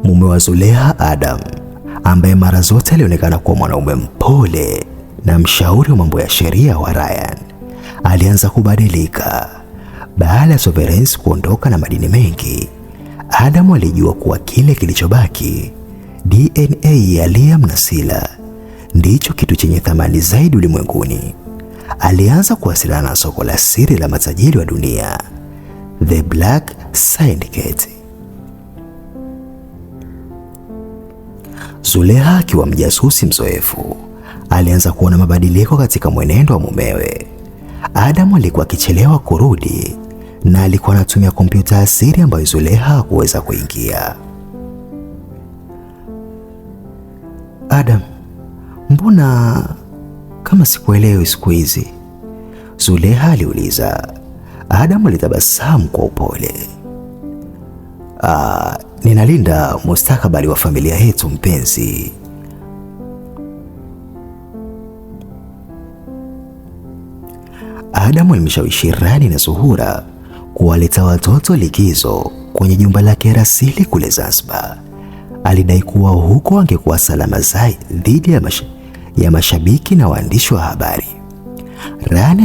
A: Mume wa Zuleha, Adam, ambaye mara zote alionekana kuwa mwanaume mpole na mshauri wa mambo ya sheria wa Ryan, alianza kubadilika. Baada ya Sovereigns kuondoka na madini mengi, Adam alijua kuwa kile kilichobaki, DNA ya Liam na Sila, ndicho kitu chenye thamani zaidi ulimwenguni. Alianza kuwasiliana na soko la siri la matajiri wa dunia, The Black Syndicate. Zuleha akiwa mjasusi mzoefu, alianza kuona mabadiliko katika mwenendo wa mumewe. Adam alikuwa akichelewa kurudi na alikuwa anatumia kompyuta asiri ambayo Zuleha hakuweza kuingia. Adam, mbona kama sikuelewi siku hizi? Zuleha aliuliza. Adam alitabasamu kwa upole. Ninalinda mustakabali wa familia yetu mpenzi. Adam alimshawishi Rani na Zuhura kuwaleta watoto likizo kwenye jumba lake rasili kule Zanzibar. Alidai kuwa huko angekuwa salama zaidi dhidi ya mashabiki na waandishi wa habari. Rani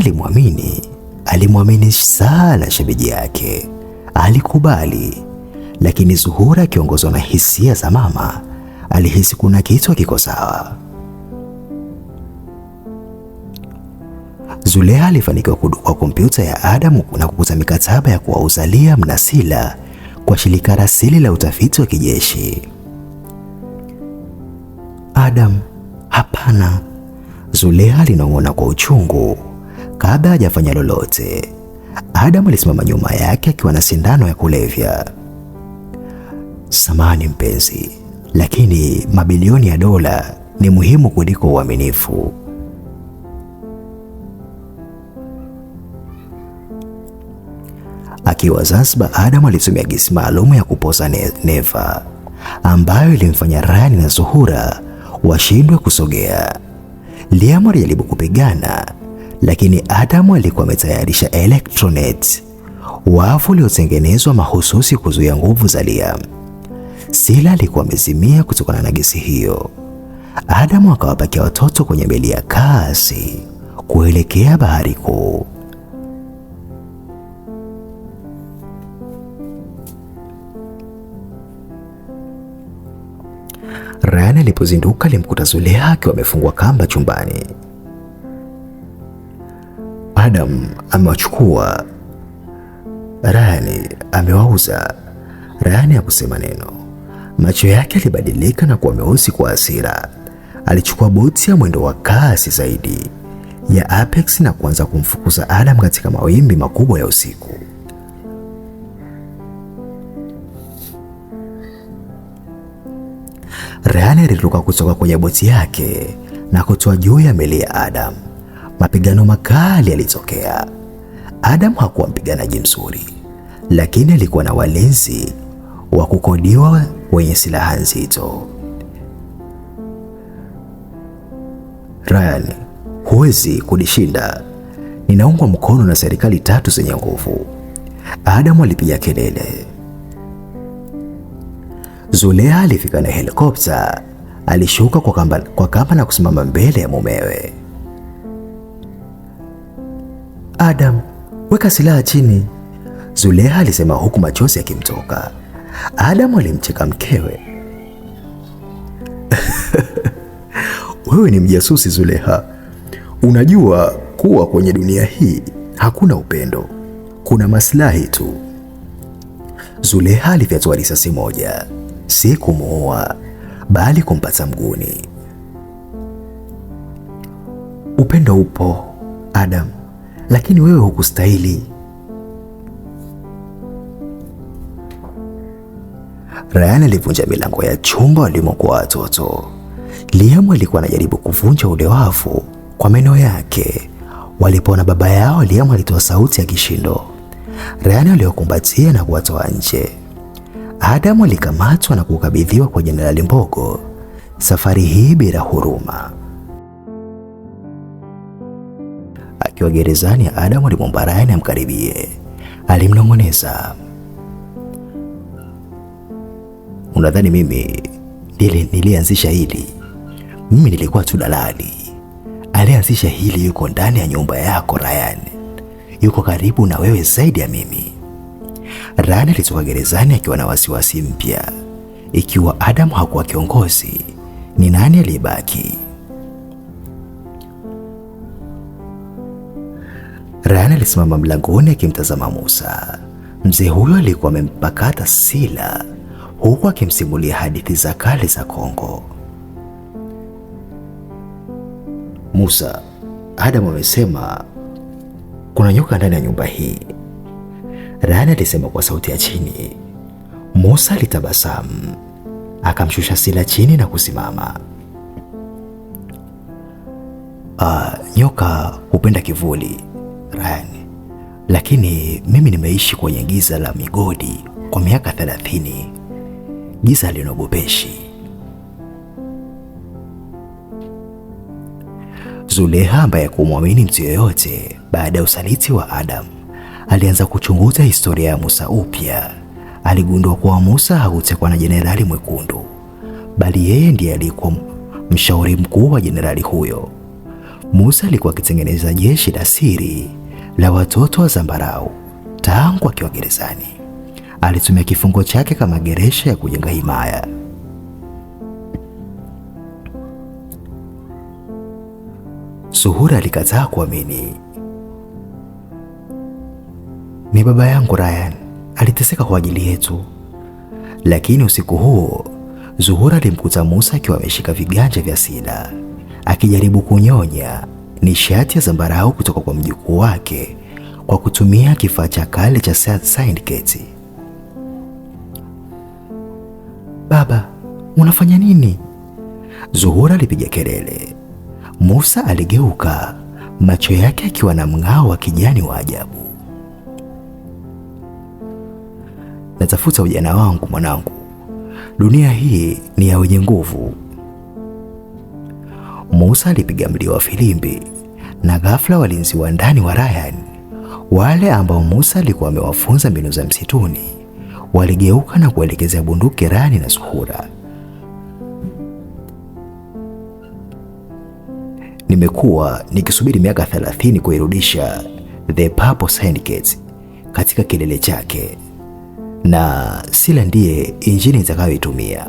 A: alimwamini sana shemeji yake. Alikubali, lakini Zuhura akiongozwa na hisia za mama, alihisi kuna kitu hakiko sawa. Zulekha alifanikiwa kudukua kompyuta ya Adam na kukuta mikataba ya kuwauza Liam na Sila kwa shirika rasili la utafiti wa kijeshi. Adam, hapana, Zulekha alinong'ona kwa uchungu. Kabla hajafanya lolote, Adam alisimama nyuma yake akiwa na sindano ya kulevya. Samahani mpenzi, lakini mabilioni ya dola ni muhimu kuliko uaminifu. Akiwa Zanzibar, Adam alitumia gesi maalum ya kupoza neva ambayo ilimfanya Ryan na Zuhura washindwe kusogea. Liam alijaribu kupigana, lakini Adam alikuwa ametayarisha electronet, wavu uliotengenezwa mahususi kuzuia nguvu za Liam. Sila alikuwa amezimia kutokana na gesi hiyo. Adam akawapakia watoto kwenye meli ya kasi kuelekea Bahari Kuu. Ryan alipozinduka alimkuta Zulekha akiwa amefungwa kamba chumbani. Adam amewachukua, Ryan amewauza. Ryan hakusema neno. Macho yake yalibadilika na kuwa meusi kwa hasira. Alichukua boti ya mwendo wa kasi zaidi ya Apex na kuanza kumfukuza Adam katika mawimbi makubwa ya usiku. Ryan aliruka kutoka kwenye boti yake na kutoa juu ya meli ya Adam. Mapigano makali yalitokea. Adam hakuwa mpiganaji mzuri, lakini alikuwa na walinzi wa kukodiwa wenye silaha nzito. Ryan, huwezi kunishinda. Ninaungwa mkono na serikali 3 zenye nguvu. Adam alipiga kelele. Zulekha alifika na helikopta. Alishuka kwa kamba na kusimama mbele ya mumewe. Adam, weka silaha chini, Zulekha alisema huku machozi yakimtoka. Adam alimcheka mkewe. Wewe ni mjasusi Zulekha. Unajua kuwa kwenye dunia hii hakuna upendo, kuna maslahi tu. Zulekha alifyatua risasi moja, si kumuua bali kumpata mguuni. Upendo upo Adam, lakini wewe hukustahili. Ryan alivunja milango ya chumba walimokuwa watoto. Liam alikuwa anajaribu kuvunja ule wavu kwa meno yake. Walipoona baba yao, Liam alitoa sauti ya kishindo. Ryan aliwakumbatia na kuwatoa nje. Adam alikamatwa na kukabidhiwa kwa Jenerali Mbogo, safari hii bila huruma. Akiwa gerezani, Adam alimwomba Ryan amkaribie. Alimnong'oneza, unadhani mimi nilianzisha hili? Mimi nilikuwa tu dalali. Alianzisha hili yuko ndani ya nyumba yako Ryan. Yuko karibu na wewe zaidi ya mimi. Ryan alitoka gerezani akiwa na wasiwasi mpya. Ikiwa Adam hakuwa kiongozi, ni nani aliyebaki? Ryan alisimama mlangoni akimtazama Musa. Mzee huyo alikuwa amempakata Sila huku akimsimulia hadithi za kale za Kongo. Musa, Adam amesema kuna nyoka ndani ya nyumba hii, Ryan alisema kwa sauti ya chini. Musa alitabasamu, akamshusha Sila chini na kusimama. Nyoka hupenda kivuli Ryan, lakini mimi nimeishi kwenye giza la migodi kwa miaka 30. Giza linogopeshi. Zulekha, ambaye kumwamini mtu yoyote baada ya usaliti wa Adam, alianza kuchunguza historia ya Musa upya. Aligundua kuwa Musa hakutekwa na Jenerali Mwekundu, bali yeye ndiye alikuwa mshauri mkuu wa jenerali huyo. Musa alikuwa akitengeneza jeshi la siri la watoto wa Zambarau tangu akiwa gerezani. Alitumia kifungo chake kama geresha ya kujenga himaya. Zuhura alikataa kuamini. Ni baba yangu Ryan, aliteseka kwa ajili yetu. Lakini usiku huo Zuhura alimkuta Musa akiwa ameshika viganja vya Sila akijaribu kunyonya nishati ya zambarau kutoka kwa mjukuu wake kwa kutumia kifaa cha kale cha syndicate. Baba, unafanya nini? Zuhura alipiga kelele. Musa aligeuka, macho yake akiwa na mng'ao wa kijani wa ajabu. Natafuta ujana wangu mwanangu. Dunia hii ni ya wenye nguvu. Musa alipiga mlio wa filimbi na ghafla walinzi wa ndani wa Ryan, wale ambao Musa alikuwa amewafunza mbinu za msituni, waligeuka na kuelekezea bunduki Ryan na Zuhura. Nimekuwa nikisubiri miaka 30 kuirudisha The Purple Syndicate katika kilele chake, na Sila ndiye injini nitakayoitumia.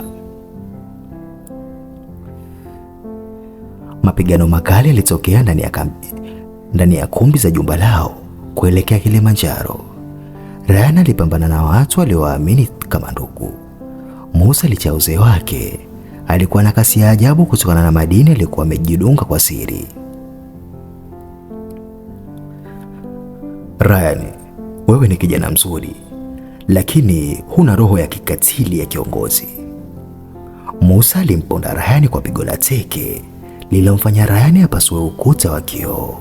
A: Mapigano makali yalitokea ndani ya kumbi za jumba lao kuelekea Kilimanjaro. Ryan alipambana na watu waliowaamini kama ndugu. Musa licha uzee wake alikuwa na kasi ya ajabu kutokana na madini alikuwa amejidunga kwa siri. Ryan, wewe ni kijana mzuri, lakini huna roho ya kikatili ya kiongozi. Musa alimponda Ryan kwa pigo la teke lililomfanya Ryan apasue ukuta wa kioo.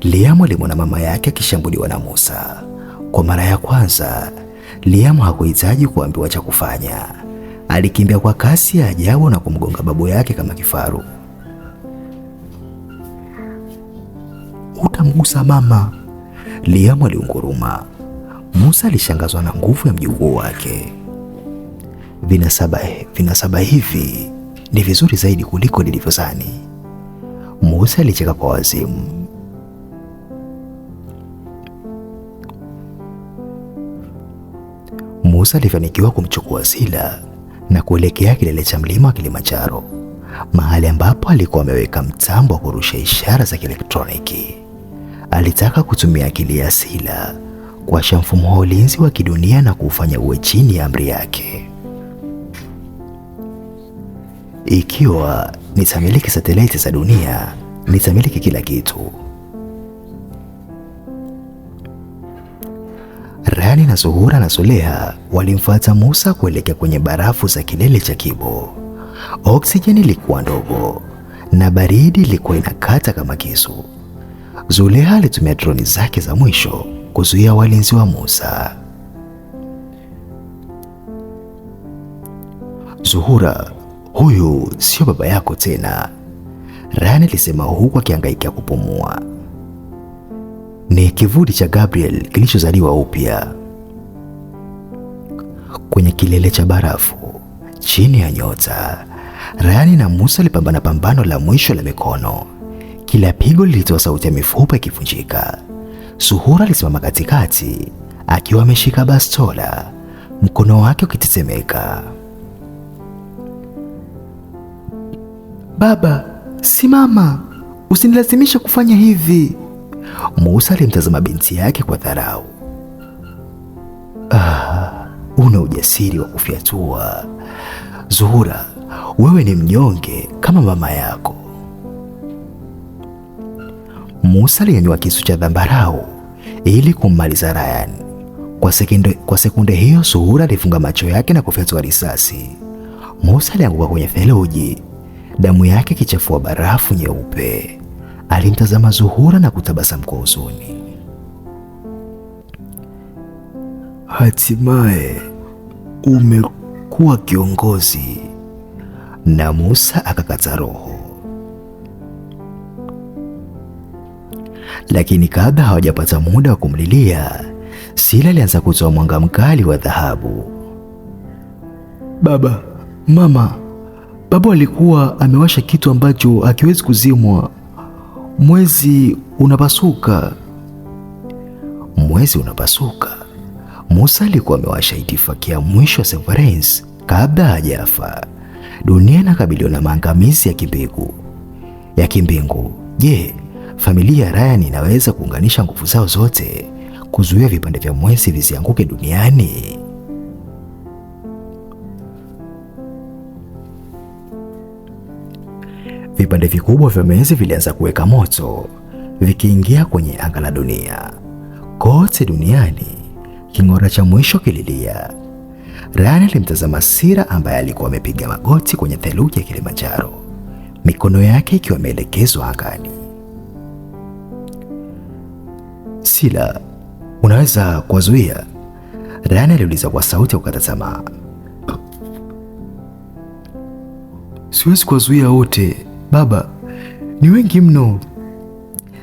A: Liam alimwona mama yake akishambuliwa na Musa. Kwa mara ya kwanza, Liam hakuhitaji kuambiwa cha kufanya. Alikimbia kwa kasi ya ajabu na kumgonga babu yake kama kifaru. Utamgusa mama, Liam aliunguruma. Musa alishangazwa na nguvu ya mjukuu wake. Vinasaba hivi ni vizuri zaidi kuliko nilivyozani. Musa alicheka kwa wazimu. Musa alifanikiwa kumchukua Sila na kuelekea kilele cha mlima wa Kilimanjaro, mahali ambapo alikuwa ameweka mtambo wa kurusha ishara za kielektroniki. Alitaka kutumia akili ya Sila kuwasha mfumo wa ulinzi wa kidunia na kufanya uwe chini ya amri yake. Ikiwa nitamiliki satellite za dunia, nitamiliki kila kitu. Ryan na Zuhura na Suleha walimfuata Musa kuelekea kwenye barafu za kilele cha Kibo. Oksijeni ilikuwa ndogo na baridi ilikuwa inakata kama kisu. Zuleha alitumia droni zake za mwisho kuzuia walinzi wa Musa. Zuhura, huyu sio baba yako tena, Ryan alisema huku akihangaika kupumua. Ni kivuli cha Gabriel kilichozaliwa upya. Kwenye kilele cha barafu, chini ya nyota, Ryan na Musa walipambana pambano la mwisho la mikono. Kila pigo lilitoa sauti ya mifupa ikivunjika. Zuhura alisimama katikati akiwa ameshika bastola, mkono wake ukitetemeka. Baba, simama, usinilazimishe kufanya hivi. Musa alimtazama binti yake kwa dharau. Una ujasiri wa kufyatua. Zuhura, wewe ni mnyonge kama mama yako. Musa alinyanyua kisu cha zambarau ili kummaliza Ryan. Kwa sekunde hiyo Zuhura alifunga macho yake na kufyatua risasi. Musa alianguka kwenye theluji, damu yake kichafua barafu nyeupe. Alimtazama Zuhura na kutabasamu kwa huzuni. Hatimaye umekuwa kiongozi. Na Musa akakata roho. Lakini kabla hawajapata muda wa kumlilia, Sila alianza kutoa mwanga mkali wa dhahabu. Baba, mama, baba alikuwa amewasha kitu ambacho hakiwezi kuzimwa. Mwezi unapasuka. Mwezi unapasuka. Musa alikuwa amewasha itifaki ya mwisho wa Severance kabla hajafa. Dunia inakabiliwa na maangamizi ya kimbingu. Je, familia ya Ryan inaweza kuunganisha nguvu zao zote kuzuia vipande vya mwezi visianguke duniani? Vipande vikubwa vya mwezi vilianza kuweka moto, vikiingia kwenye anga la dunia. Kote duniani, king'ora cha mwisho kililia. Ryan alimtazama Sila ambaye alikuwa amepiga magoti kwenye theluji ya Kilimanjaro, mikono yake ikiwa imeelekezwa angani. Sila, unaweza kuwazuia? Ryan aliuliza kwa sauti ya kukata tamaa. Siwezi kuwazuia wote, baba, ni wengi mno,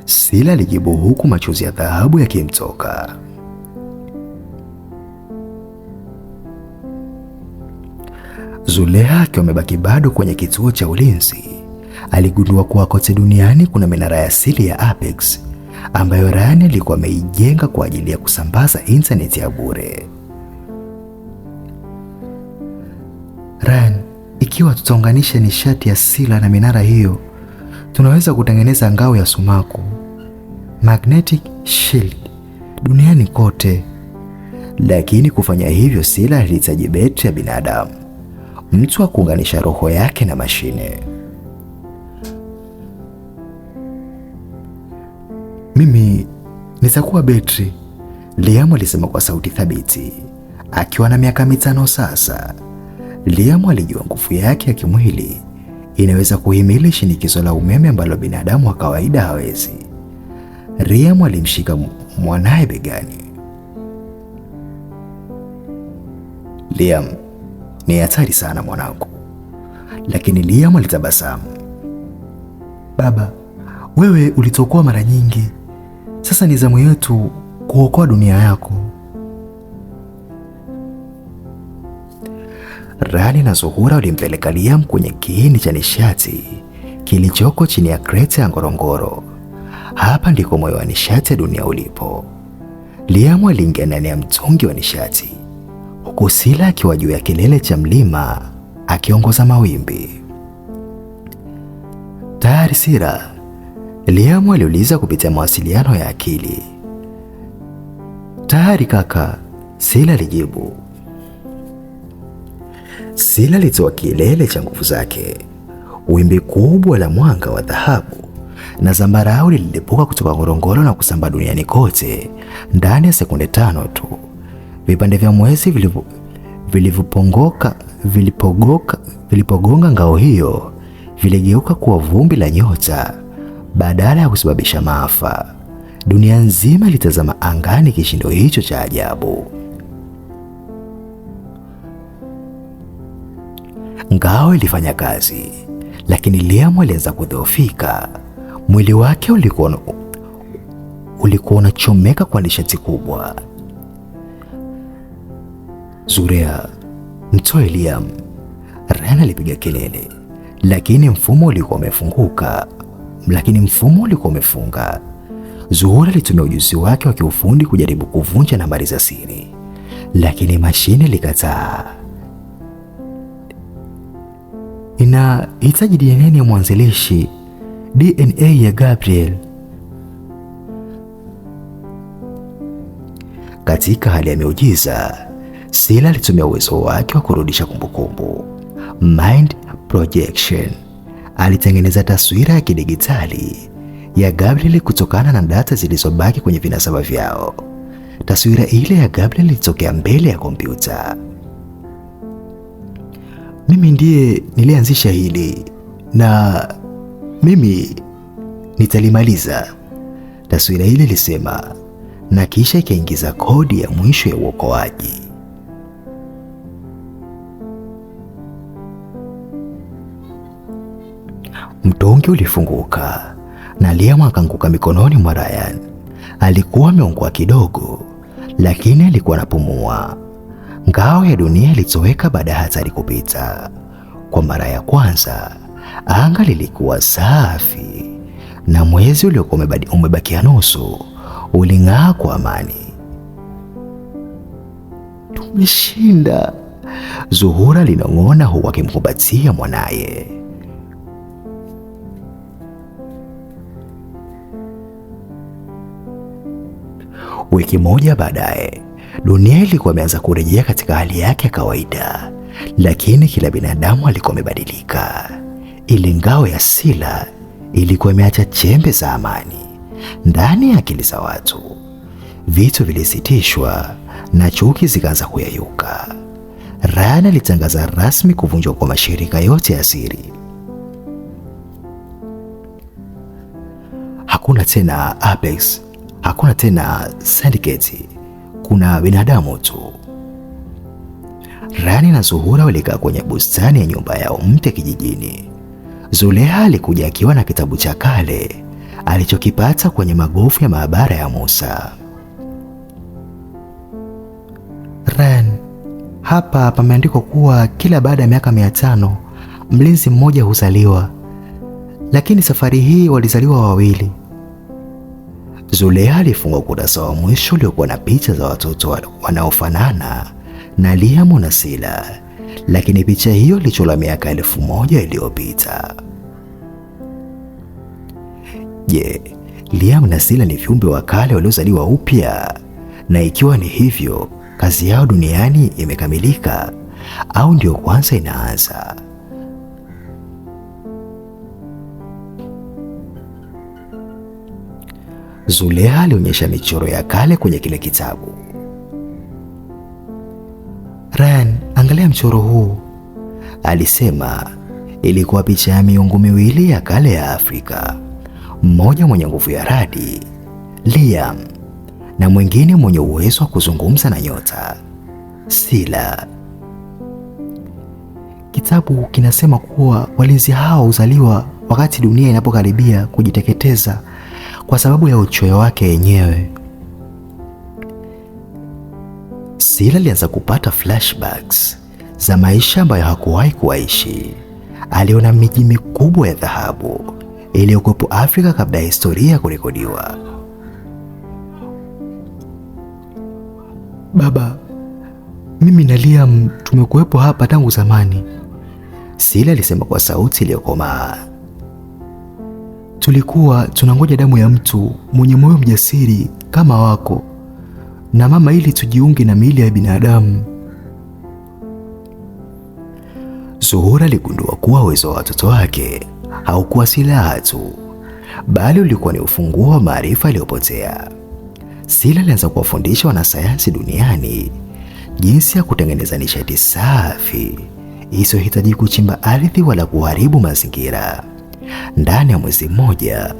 A: Sila alijibu huku machozi ya dhahabu yakimtoka. Zulekha akiwa amebaki bado kwenye kituo cha ulinzi, aligundua kuwa kote duniani kuna minara ya asili ya Apex ambayo Ryan alikuwa ameijenga kwa ajili ya kusambaza intaneti ya bure. Ryan, ikiwa tutaunganisha nishati ya Sila na minara hiyo, tunaweza kutengeneza ngao ya sumaku, magnetic shield, duniani kote. Lakini kufanya hivyo Sila alihitaji betri ya binadamu, mtu wa kuunganisha roho yake na mashine. Mimi nitakuwa betri, Liam alisema kwa sauti thabiti. Akiwa na miaka 5 sasa, Liam alijua nguvu yake ya kimwili inaweza kuhimili shinikizo la umeme ambalo binadamu wa kawaida hawezi. Liam alimshika mwanae begani. Liam, ni hatari sana mwanangu. Lakini Liam alitabasamu. Baba, wewe ulitokoa mara nyingi. Sasa ni zamu yetu kuokoa dunia yako. Rani na Zuhura walimpeleka Liam kwenye kiini cha nishati kilichoko chini ya kreta ya Ngorongoro. Hapa ndiko moyo wa nishati ya dunia ulipo. Liam aliingia ndani ya mtungi wa nishati, huku Sila akiwa juu ya kilele cha mlima akiongoza mawimbi. Tayari Sila? Liam aliuliza kupitia mawasiliano ya akili. Tayari kaka, Sila alijibu. Sila alitoa kilele cha nguvu zake. Wimbi kubwa la mwanga wa dhahabu na zambarau lilipuka kutoka Ngorongoro na kusambaa duniani kote ndani ya sekunde 5 tu. Vipande vya mwezi vilipogonga ngao hiyo viligeuka kuwa vumbi la nyota badala ya kusababisha maafa. Dunia nzima ilitazama angani kishindo hicho cha ajabu. Ngao ilifanya kazi, lakini Liam alianza kudhoofika. Mwili wake ulikuwa unachomeka kwa nishati kubwa. Zurea, mtoe Liam, Ryan alipiga kelele, lakini mfumo ulikuwa umefunga. Zuhura alitumia ujuzi wake wa kiufundi kujaribu kuvunja nambari za siri, lakini mashine ilikataa. Inahitaji DNA ya mwanzilishi, DNA ya Gabriel. Katika hali ya miujiza, Sila alitumia uwezo wake wa kurudisha kumbukumbu, mind projection. Alitengeneza taswira ya kidigitali ya Gabriel kutokana na data zilizobaki kwenye vinasaba vyao. Taswira ile ya Gabriel ilitokea mbele ya kompyuta. Mimi ndiye nilianzisha hili na mimi nitalimaliza, taswira ile ilisema, na kisha ikaingiza kodi ya mwisho ya uokoaji. Mtongi ulifunguka na Liam akaanguka mikononi mwa Ryan. Alikuwa ameungua kidogo, lakini alikuwa anapumua. Ngao ya dunia ilitoweka baada ya hatari kupita. Kwa mara ya kwanza, anga lilikuwa safi na mwezi uliokuwa umebakia nusu uling'aa kwa amani. Tumeshinda, Zuhura linong'ona huku akimkumbatia mwanaye. Wiki moja baadaye, dunia ilikuwa imeanza kurejea katika hali yake ya kawaida, lakini kila binadamu alikuwa amebadilika. Ile ngao ya Sila ilikuwa imeacha chembe za amani ndani ya akili za watu. Vitu vilisitishwa na chuki zikaanza kuyayuka. Ryan alitangaza rasmi kuvunjwa kwa mashirika yote ya siri. Hakuna tena Apex, hakuna tena Syndicate, kuna binadamu tu. Ryan na Zuhura walikaa kwenye bustani ya nyumba yao mpya kijijini. Zuleha alikuja akiwa na kitabu cha kale alichokipata kwenye magofu ya maabara ya Musa. Ryan, hapa pameandikwa kuwa kila baada ya miaka 500 mlinzi mmoja huzaliwa, lakini safari hii walizaliwa wawili. Zuleha alifunga ukurasa wa mwisho uliokuwa na picha za watoto wanaofanana na Liam na Sila, lakini picha hiyo ilichorwa miaka 1000 iliyopita. Je, Liam na Sila ni viumbe wa kale waliozaliwa upya? Na ikiwa ni hivyo, kazi yao duniani imekamilika au ndio kwanza inaanza? Zuleha alionyesha michoro ya kale kwenye kile kitabu. Ryan, angalia mchoro huu, alisema. Ilikuwa picha ya miungu miwili ya kale ya Afrika, mmoja mwenye nguvu ya radi, Liam, na mwingine mwenye uwezo wa kuzungumza na nyota, Sila. Kitabu kinasema kuwa walinzi hao huzaliwa wakati dunia inapokaribia kujiteketeza kwa sababu ya uchoyo wake yenyewe. Sila alianza kupata flashbacks za maisha ambayo hakuwahi kuishi. Aliona miji mikubwa ya dhahabu iliyokuwepo Afrika kabla ya historia kurekodiwa. Baba, mimi na Liam tumekuwepo hapa tangu zamani, Sila alisema kwa sauti iliyokomaa. Tulikuwa tunangoja damu ya mtu mwenye moyo mjasiri kama wako na mama ili tujiunge na miili ya binadamu. Zuhura aligundua kuwa uwezo wa watoto wake haukuwa silaha tu, bali ulikuwa ni ufunguo wa maarifa yaliyopotea. Sila alianza kuwafundisha wanasayansi duniani jinsi ya kutengeneza nishati safi isiyohitaji kuchimba ardhi wala kuharibu mazingira. Ndani ya mwezi mmoja,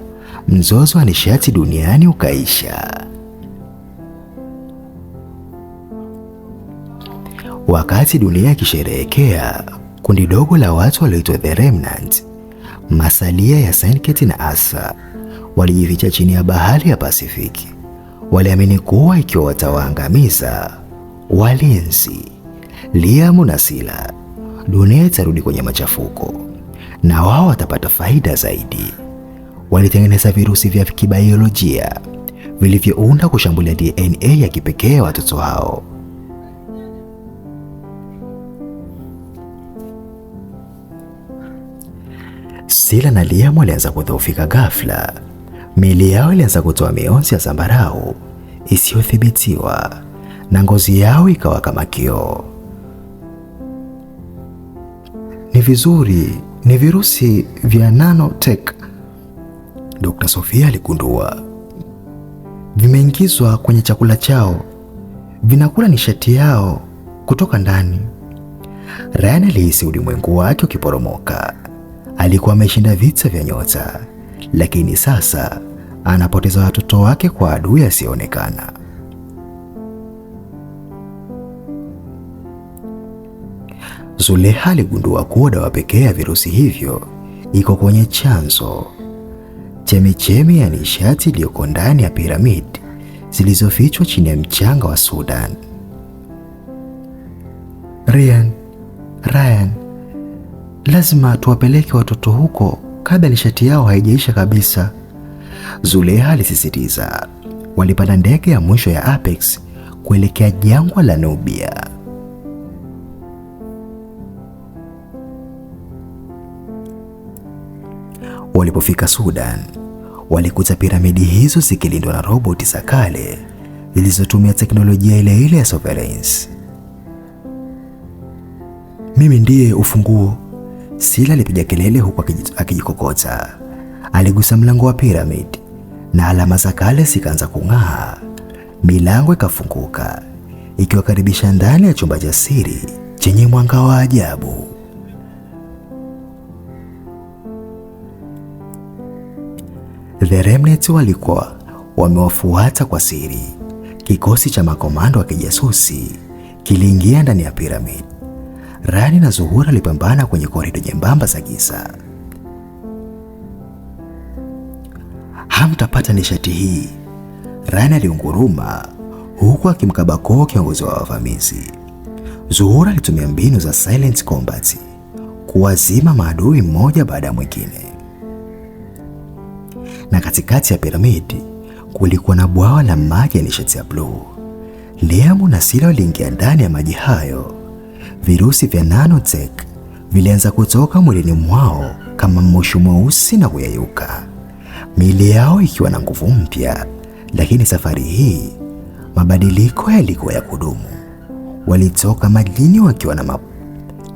A: mzozo wa nishati duniani ukaisha. Wakati dunia ikisherehekea, kundi dogo la watu walioitwa The Remnant, masalia ya Syndicate na Asa, walijificha chini ya bahari ya Pasifiki. Waliamini kuwa ikiwa watawaangamiza walinzi, Liam na Sila, dunia itarudi kwenye machafuko na wao watapata faida zaidi. Walitengeneza virusi vya kibiolojia vilivyounda kushambulia DNA ya kipekee ya watoto hao. Sila na Liam walianza kudhoofika ghafla. Miili yao ilianza kutoa mionzi ya zambarau isiyothibitiwa na ngozi yao ikawa kama kioo. Ni virusi vya nanotech, Dr. Sofia aligundua. Vimeingizwa kwenye chakula chao, vinakula nishati yao kutoka ndani. Ryan alihisi ulimwengu wake ukiporomoka. Alikuwa ameshinda vita vya nyota, lakini sasa anapoteza watoto wake kwa adui asiyeonekana. Zuleha aligundua kuwa dawa pekee ya virusi hivyo iko kwenye chanzo, chemichemi ya nishati iliyoko ndani ya piramidi zilizofichwa chini ya mchanga wa Sudan. Ryan, lazima tuwapeleke watoto huko kabla nishati yao haijaisha kabisa, Zuleha alisisitiza. Walipanda ndege ya mwisho ya Apex kuelekea jangwa la Nubia. Walipofika Sudan, walikuta piramidi hizo zikilindwa na roboti za kale zilizotumia teknolojia ile ile ya surveillance. Mimi ndiye ufunguo, Sila alipiga kelele huku akijikokota. Aligusa mlango wa piramidi na alama za kale zikaanza kung'aa. Milango ikafunguka ikiwakaribisha ndani ya chumba cha siri chenye mwanga wa ajabu. The Remnant walikuwa wamewafuata kwa siri. Kikosi cha makomando wa kijasusi kiliingia ndani ya piramidi. Rani na Zuhura walipambana kwenye korido nyembamba za giza. Hamtapata nishati hii, Rani aliunguruma huku akimkaba koo kiongozi wa wavamizi. Zuhura alitumia mbinu za silent combat kuwazima maadui mmoja baada ya mwingine. Na katikati ya piramidi kulikuwa na bwawa la maji ya nishati ya bluu. Liam na Sila waliingia ndani ya maji hayo. Virusi vya nanotech vilianza kutoka mwilini mwao kama moshi mweusi na kuyayuka, miili yao ikiwa na nguvu mpya. Lakini safari hii mabadiliko yalikuwa ya kudumu. Walitoka majini wakiwa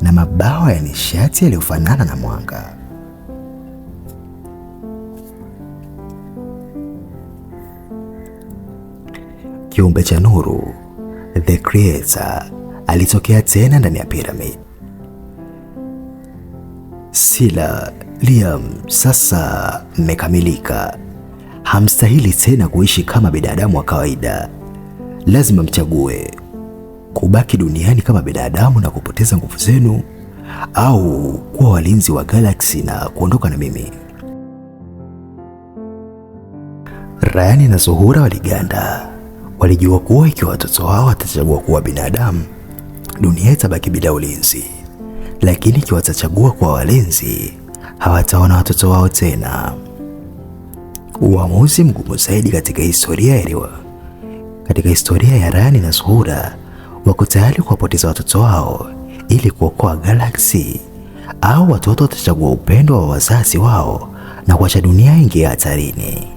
A: na mabawa ya nishati yaliyofanana na mwanga. Kiumbe cha nuru, The Creator, alitokea tena ndani ya piramidi. Sila, Liam, sasa mmekamilika. Hamstahili tena kuishi kama binadamu wa kawaida. Lazima mchague kubaki duniani kama binadamu na kupoteza nguvu zenu, au kuwa walinzi wa galaksi na kuondoka na mimi. Ryan na Zuhura waliganda. Walijua kuwa ikiwa watoto wao watachagua kuwa binadamu, dunia itabaki bila ulinzi. Lakini ikiwa watachagua kuwa walinzi, hawataona watoto wao tena. Uamuzi mgumu zaidi katika historia ya Ryan na Zuhura. Wako tayari kuwapoteza watoto wao ili kuokoa galaksi, au watoto watachagua upendo wa wazazi wao na kuacha dunia ingie hatarini.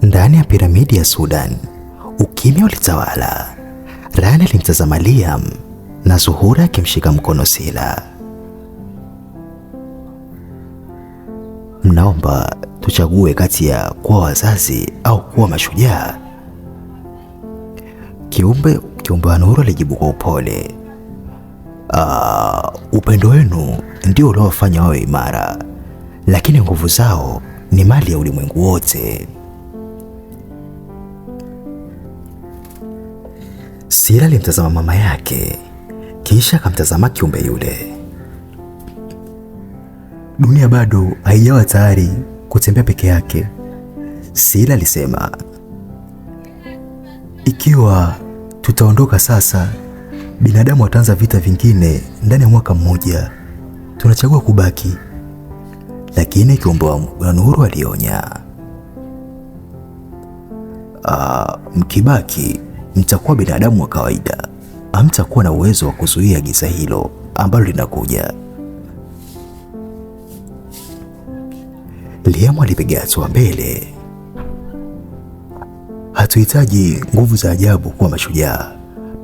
A: Ndani ya piramidi ya Sudan, ukimya ulitawala. Ryan alimtazama Liam na Zuhura akimshika mkono Sila. Mnaomba tuchague kati ya kuwa wazazi au kuwa mashujaa? Kiumbe wa nuru alijibu kwa upole. Upendo wenu ndio uliowafanya wawe imara, lakini nguvu zao ni mali ya ulimwengu wote. Sila alimtazama mama yake, kisha akamtazama kiumbe yule. Dunia bado haijawa tayari kutembea peke yake, Sila alisema. Ikiwa tutaondoka sasa, binadamu wataanza vita vingine ndani ya mwaka mmoja. Tunachagua kubaki. Lakini kiumbe wa nuru alionya. Mkibaki mtakuwa binadamu wa kawaida. Hamtakuwa na uwezo wa kuzuia giza hilo ambalo linakuja. Liam alipiga hatua mbele. Hatuhitaji nguvu za ajabu kuwa mashujaa.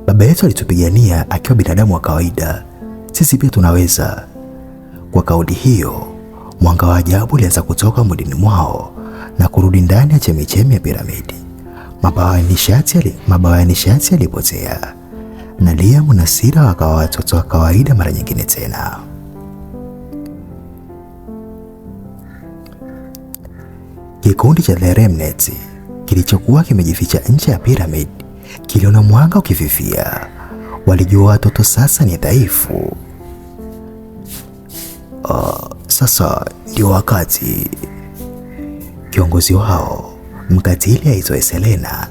A: Baba yetu alitupigania akiwa binadamu wa kawaida. Sisi pia tunaweza. Kwa kauli hiyo, mwanga wa ajabu ulianza kutoka mwilini mwao na kurudi ndani ya chemichemi ya piramidi. Mabawa ya nishati yalipotea, na Liam na Sila wakawa watoto wa kawaida mara nyingine tena. Kikundi cha The Remnant kilichokuwa kimejificha nje ya piramidi kiliona mwanga ukififia. Walijua watoto sasa ni dhaifu. Sasa ndio wakati. Kiongozi wao, mkatili aitwaye Selena,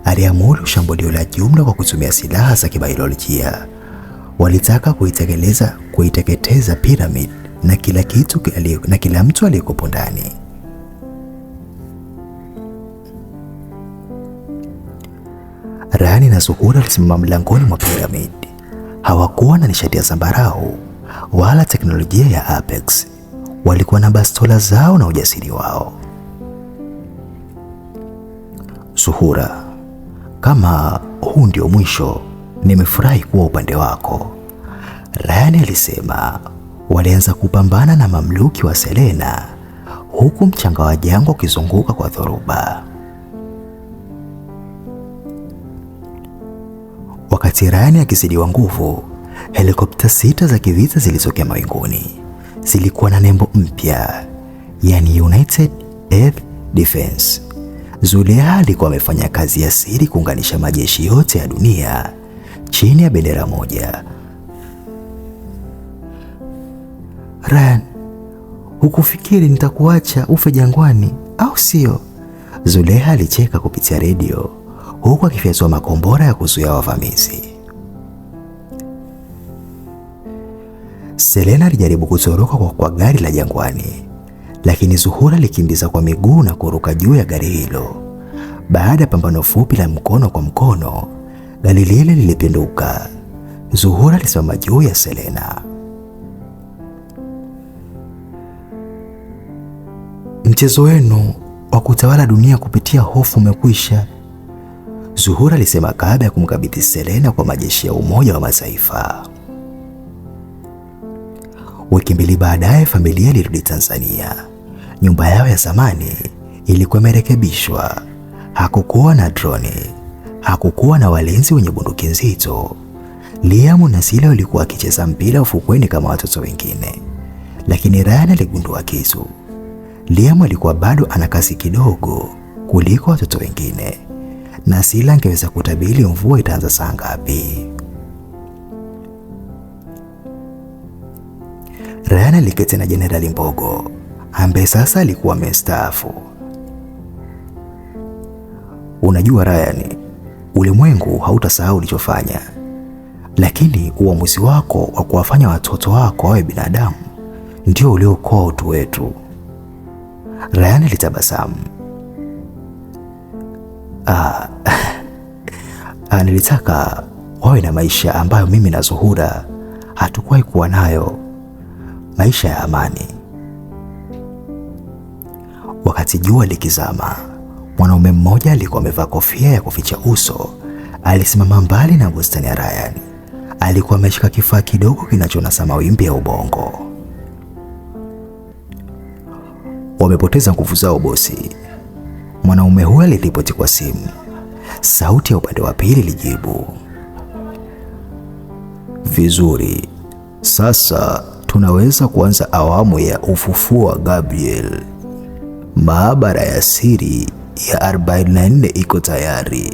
A: aliamuru shambulio la jumla kwa kutumia silaha za kibiolojia. Walitaka kuiteketeza piramidi na kila kitu na kila mtu aliyekuwa ndani. Rani na Zuhura walisimama mlangoni mwa piramidi. Hawakuwa na nishati ya zambarau wala teknolojia ya Apex. walikuwa na bastola zao na ujasiri wao. Zuhura, kama huu ndio mwisho, nimefurahi kuwa upande wako, Ryan alisema. Walianza kupambana na mamluki wa Selena, huku mchanga wa jangwa ukizunguka kwa dhoruba. Wakati Ryan akizidiwa nguvu, helikopta 6 za kivita zilitokea mawinguni. Zilikuwa na nembo mpya, yani United Air Defense. Zuleha alikuwa amefanya kazi ya siri kuunganisha majeshi yote ya dunia chini ya bendera moja. Ryan, hukufikiri nitakuacha ufe jangwani, au sio? Zuleha alicheka kupitia redio huku akifyatua makombora ya kuzuia wavamizi. Selena alijaribu kutoroka kwa gari la jangwani, lakini Zuhura alikimbiza kwa miguu na kuruka juu ya gari hilo. Baada ya pambano fupi la mkono kwa mkono, gari lile lilipinduka. Zuhura alisimama juu ya Selena. Mchezo wenu wa kutawala dunia kupitia hofu umekwisha, Zuhura alisema kabla ya kumkabidhi Selena kwa majeshi ya Umoja wa Mataifa. Wiki mbili baadaye, familia ilirudi Tanzania. Nyumba yao ya zamani ilikuwa imerekebishwa. Hakukuwa na droni, hakukuwa na walinzi wenye bunduki nzito. Liam na Sila walikuwa wakicheza mpira ufukweni kama watoto wengine. Lakini Ryan aligundua kitu. Liam alikuwa bado ana kasi kidogo kuliko watoto wengine, na Sila angeweza kutabiri mvua itaanza saa ngapi. Ryan aliketi na Jenerali Mbogo, ambaye sasa alikuwa amestaafu. Unajua Ryan, ulimwengu hautasahau ulichofanya, lakini uamuzi wako wa kuwafanya watoto wako wawe binadamu ndio uliokoa utu wetu. Ryan alitabasamu. Nilitaka wawe na maisha ambayo mimi na Zuhura hatukuwahi kuwa nayo, maisha ya amani. Wakati jua likizama, mwanaume mmoja alikuwa amevaa kofia ya kuficha uso. Alisimama mbali na bustani ya Ryan. Alikuwa ameshika kifaa kidogo kinachonasa mawimbi ya ubongo. Wamepoteza nguvu zao bosi, mwanaume huyo aliripoti kwa simu. Sauti ya upande wa pili ilijibu, vizuri, sasa tunaweza kuanza awamu ya ufufuo wa Gabriel. Maabara ya siri ya 44 iko tayari.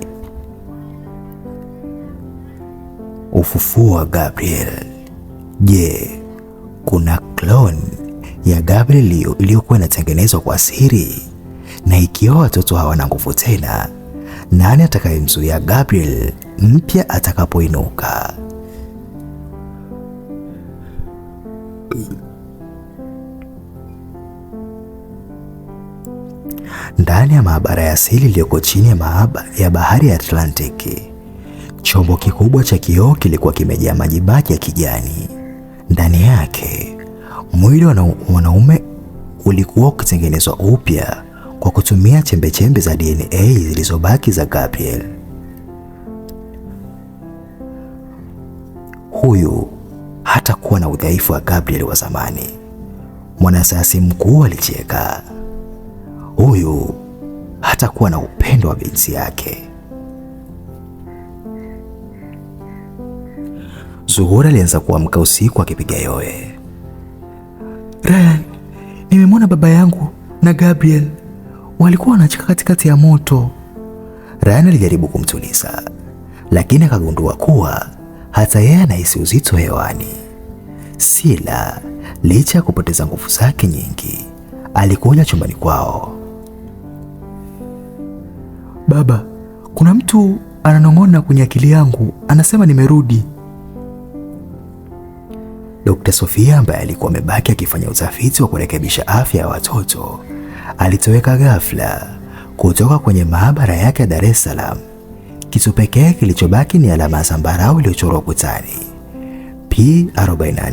A: Ufufuo wa Gabriel. Je, kuna clone ya Gabriel iliyokuwa inatengenezwa kwa siri? Na ikiwa watoto hawana nguvu tena, nani atakayemzuia Gabriel mpya atakapoinuka? Ndani ya maabara ya asili iliyoko chini ya bahari ya Atlantiki, chombo kikubwa cha kioo kilikuwa kimejaa majimaji ya kijani. Ndani yake, mwili wa mwanaume ulikuwa ukitengenezwa upya kwa kutumia chembe-chembe za DNA zilizobaki za Gabriel. Huyu hatakuwa na udhaifu wa Gabriel wa zamani, mwanasayansi mkuu alicheka. Huyu hatakuwa na upendo wa binti yake. Zuhura alianza kuamka usiku akipiga yowe. Ryan, nimemwona baba yangu na Gabriel walikuwa wanacheka katikati ya moto. Ryan alijaribu kumtuliza, lakini akagundua kuwa hata yeye anahisi uzito hewani. Sila, licha ya kupoteza nguvu zake nyingi, alikuja chumbani kwao. Baba, kuna mtu ananong'ona kwenye akili yangu, anasema nimerudi. Dr. Sofia, ambaye alikuwa amebaki akifanya utafiti wa kurekebisha afya ya watoto, alitoweka ghafla kutoka kwenye maabara yake ya Dar es Salaam. Kitu pekee kilichobaki ni alama ya zambarau iliyochorwa ukutani, P44.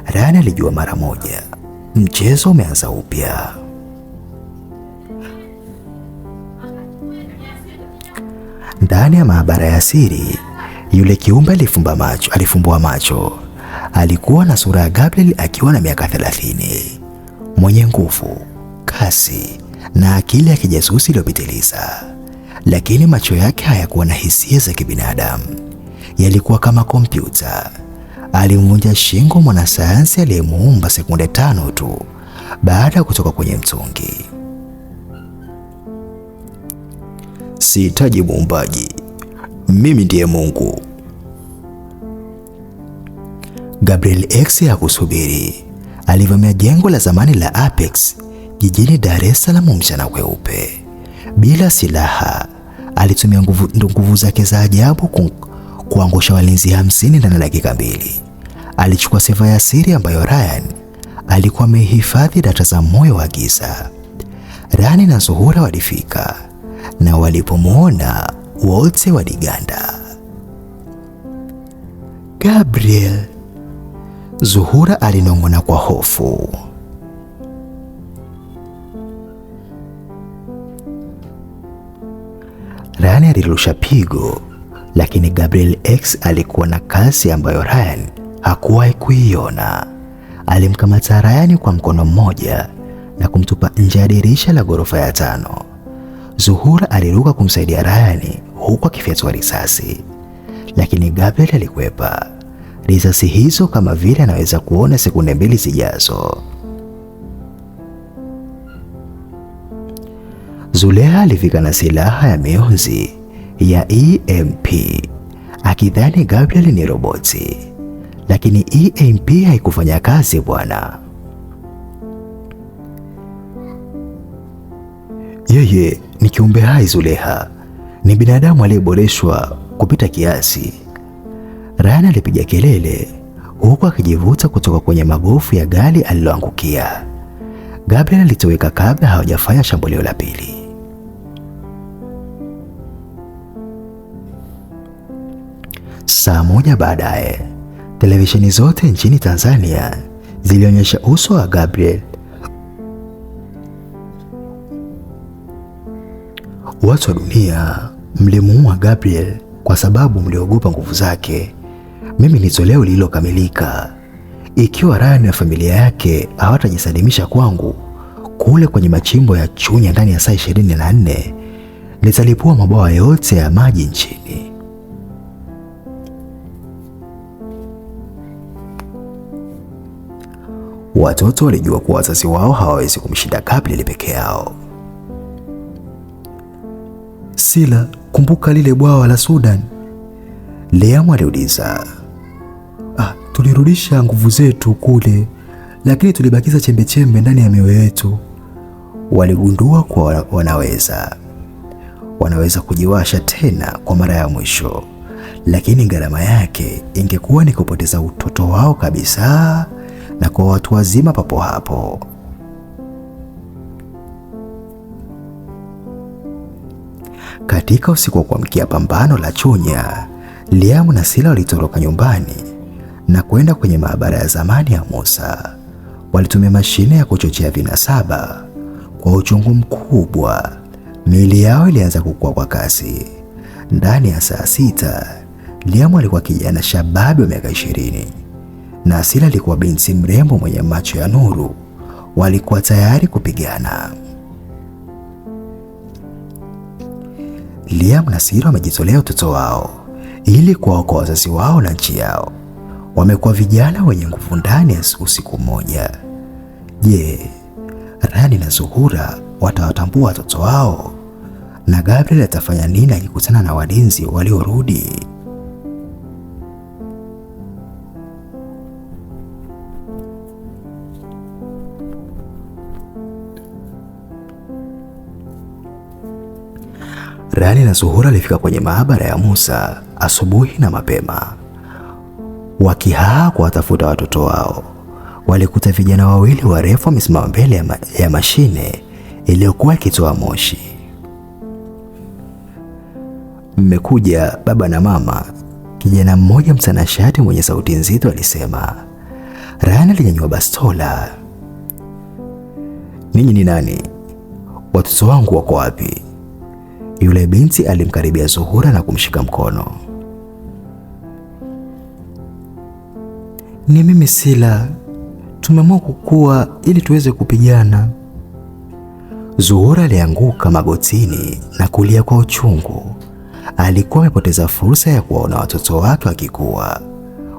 A: Ryan alijua mara moja, Mchezo umeanza upya. Ndani ya maabara ya siri, yule kiumbe alifumbua macho. Alikuwa na sura ya Gabriel akiwa na miaka 30, mwenye nguvu, kasi na akili ya kijasusi iliyopitiliza. Lakini macho yake hayakuwa na hisia za kibinadamu, yalikuwa kama kompyuta. Alimvunja shingo mwanasayansi aliyemuumba sekunde 5 tu baada ya kutoka kwenye mtungi. Sihitaji muumbaji, mimi ndiye Mungu. Gabriel X hakusubiri. Alivamia jengo la zamani la Apex jijini Dar es Salaam mchana kweupe. Bila silaha, alitumia nguvu zake za ajabu kuangusha walinzi 50 ndani ya dakika 2. Alichukua seva ya siri ambayo Ryan alikuwa amehifadhi data za moyo wa giza. Ryan na Zuhura walifika, na walipomwona wote waliganda. Gabriel, Zuhura alinong'ona kwa hofu. Ryan alirusha pigo, lakini Gabriel X alikuwa na kasi ambayo Ryan hakuwahi kuiona. Alimkamata Ryan kwa mkono mmoja na kumtupa nje ya dirisha la ghorofa ya 5. Zuhura aliruka kumsaidia Ryan huku akifyatua risasi, lakini Gabriel alikwepa risasi hizo kama vile anaweza kuona sekunde 2 zijazo. Zuleha alifika na silaha ya mionzi ya EMP akidhani Gabriel ni roboti, lakini EMP haikufanya kazi bwana. Yeye ni kiumbe hai Zuleha, ni binadamu aliyeboreshwa kupita kiasi. Ryan alipiga kelele huku akijivuta kutoka kwenye magofu ya gari aliloangukia. Gabriel alitoweka kabla hawajafanya shambulio la pili. Saa moja baadaye, televisheni zote nchini Tanzania zilionyesha uso wa Gabriel. Watu wa dunia mlimuua Gabriel kwa sababu mliogopa nguvu zake. Mimi ni toleo lililokamilika. Ikiwa Ryan na familia yake hawatajisalimisha kwangu kule kwenye machimbo ya Chunya ndani ya saa 24, nitalipua mabwawa yote ya maji nchini. Watoto walijua kuwa wazazi wao hawawezi kumshinda Gabriel peke yao. Sila, kumbuka lile bwawa la Sudan? Liam aliuliza. Tulirudisha nguvu zetu kule, lakini tulibakiza chembe ndani ya mioyo yetu. Waligundua kuwa wanaweza kujiwasha tena kwa mara ya mwisho, lakini gharama yake ingekuwa ni kupoteza utoto wao kabisa na kwa watu wazima papo hapo. Katika usiku wa kuamkia pambano la Chunya, Liam na Sila walitoroka nyumbani na kwenda kwenye maabara ya zamani ya Musa. Walitumia mashine ya kuchochea vinasaba. Kwa uchungu mkubwa, miili yao ilianza kukua kwa kasi. Ndani ya saa 6, Liam alikuwa kijana shababi wa miaka 20 na Sila alikuwa binti mrembo mwenye macho ya nuru. Walikuwa tayari kupigana. Liam na Sila wamejitolea utoto wao ili kuwaokoa wazazi wao na nchi yao. Wamekuwa vijana wenye nguvu ndani ya usiku mmoja. Je, Ryan na Zuhura watawatambua watoto wao? Na Gabriel atafanya nini akikutana na walinzi waliorudi? Ryan na Zuhura walifika kwenye maabara ya Musa asubuhi na mapema. Wakihaa kuwatafuta watoto wao, walikuta vijana wawili warefu wamesimama mbele ya mashine iliyokuwa ikitoa moshi. Mmekuja baba na mama, kijana mmoja mtanashati mwenye sauti nzito alisema. Ryan alinyanyua bastola. ninyi ni nani? Watoto wangu wako wapi? Yule binti alimkaribia Zuhura na kumshika mkono. Ni mimi Sila, tumeamua kukua ili tuweze kupigana. Zuhura alianguka magotini na kulia kwa uchungu. Alikuwa amepoteza fursa ya kuwaona watoto wake wakikua,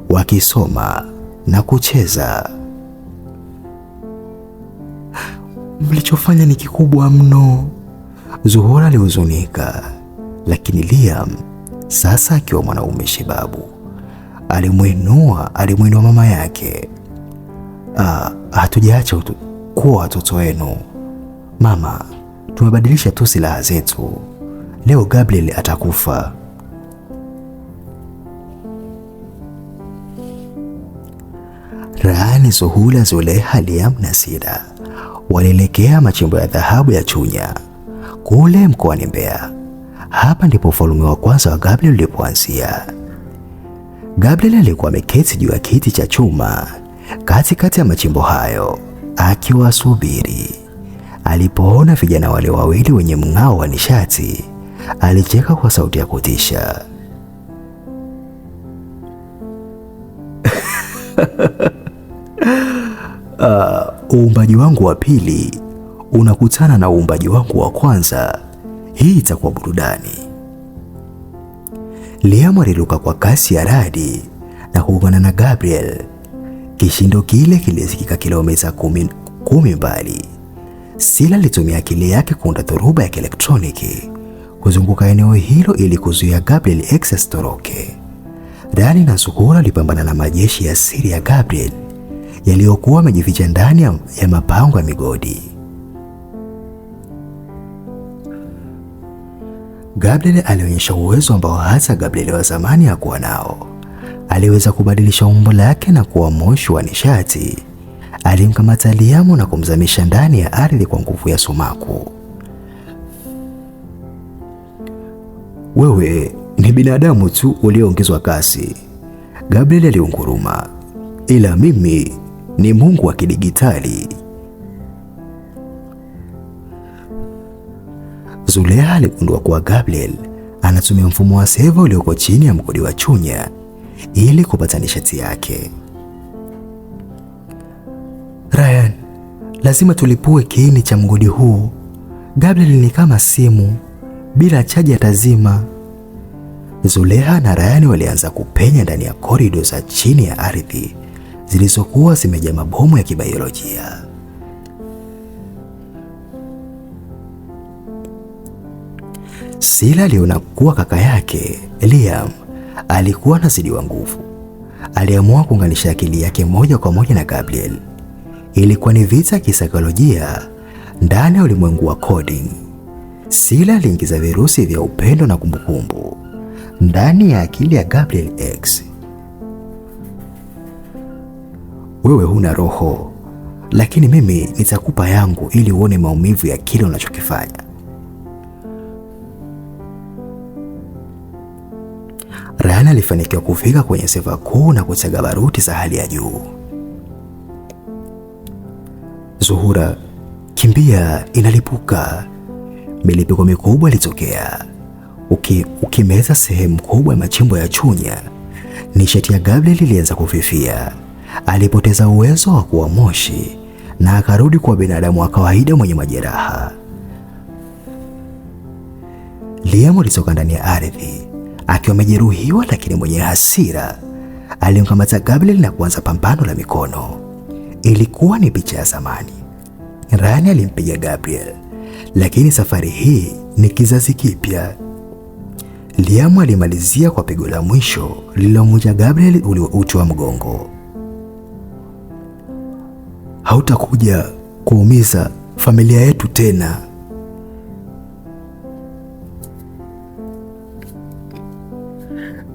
A: wakisoma na kucheza. Mlichofanya ni kikubwa mno, Zuhura alihuzunika. Lakini Liam sasa akiwa mwanaume shibabu alimuinua mama yake. Hatujaacha kuwa watoto wenu mama, tumebadilisha tu silaha zetu. Leo Gabriel atakufa. Rayhan, Suhula, Zulekha, Liam na Sila walielekea machimbo ya dhahabu ya Chunya kule mkoani Mbeya. Hapa ndipo ufalme wa kwanza wa Gabriel ulipoanzia. Gabriel alikuwa ameketi juu ya kiti cha chuma katikati ya machimbo hayo akiwasubiri. Alipoona vijana wale wawili wenye mng'ao wa nishati, alicheka kwa sauti ya kutisha. Uumbaji wangu wa pili unakutana na uumbaji wangu wa kwanza. Hii itakuwa burudani. Liam aliruka kwa kasi ya radi na kuungana na Gabriel. Kishindo kile kilisikika kilomita 10 mbali. Sila alitumia akili yake kuunda dhoruba ya kielektroniki kuzunguka eneo hilo ili kuzuia Gabriel X asitoroke. Rayhan na Zuhura walipambana na majeshi ya siri ya Gabriel yaliyokuwa yamejificha ndani ya mapango ya migodi. Gabriel alionyesha uwezo ambao hata Gabriel wa zamani hakuwa nao. Aliweza kubadilisha umbo lake na kuwa moshi wa nishati. Alimkamata Liam na kumzamisha ndani ya ardhi kwa nguvu ya sumaku. Wewe ni binadamu tu ulioongezwa kasi, Gabriel aliunguruma. Ila mimi ni Mungu wa kidigitali. Zulekha aligundua kuwa Gabriel anatumia mfumo wa seva ulioko chini ya mgodi wa Chunya ili kupata nishati yake. Rayhan, lazima tulipue kiini cha mgodi huu. Gabriel ni kama simu, bila chaji atazima. Zulekha na Rayhan walianza kupenya ndani ya korido za chini ya ardhi zilizokuwa zimejaa mabomu ya kibiolojia. Sila aliona kuwa kaka yake Liam alikuwa anazidiwa nguvu. Aliamua kuunganisha akili yake moja kwa moja na Gabriel. Ilikuwa ni vita kisaikolojia ndani ya ulimwengu wa coding. Sila aliingiza virusi vya upendo na kumbukumbu ndani ya akili ya Gabriel X. Wewe huna roho, lakini mimi nitakupa yangu ili uone maumivu ya kile unachokifanya. Rayhan alifanikiwa kufika kwenye seva kuu na kutega baruti za hali ya juu. Zuhura, kimbia, inalipuka. Milipuko mikubwa ilitokea ukimeza sehemu kubwa ya machimbo ya Chunya. Nishati ya Gabriel ilianza kufifia. Alipoteza uwezo wa kuwa moshi na akarudi kuwa binadamu wa kawaida mwenye majeraha. Liam alitoka ndani ya ardhi akiwa amejeruhiwa lakini mwenye hasira. Alimkamata Gabriel na kuanza pambano la mikono. Ilikuwa ni picha ya zamani. Rayhan alimpiga Gabriel, lakini safari hii ni kizazi kipya. Liam alimalizia kwa pigo la mwisho lililomvunja Gabriel uti wa mgongo. Hautakuja kuumiza familia yetu tena.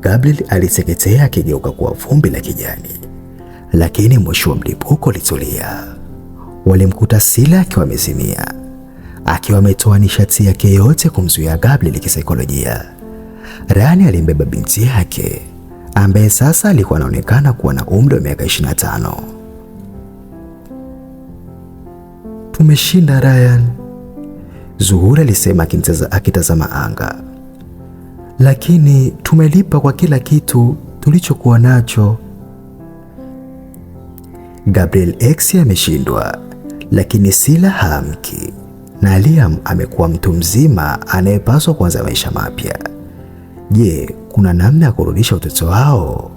A: Gabriel aliseketea akigeuka kuwa vumbi la kijani, lakini mwisho wa mlipuko ulitulia. Walimkuta Sila akiwa amezimia, akiwa ametoa nishati yake yote kumzuia Gabriel kisaikolojia. Rayhan alimbeba binti yake ambaye sasa alikuwa anaonekana kuwa na umri wa miaka 25. Tumeshinda Ryan, Zuhura alisema akitazama anga. Lakini tumelipa kwa kila kitu tulichokuwa nacho. Gabriel X ameshindwa, lakini Sila haamki, na Liam amekuwa mtu mzima anayepaswa kuanza maisha mapya. Je, kuna namna ya kurudisha utoto wao,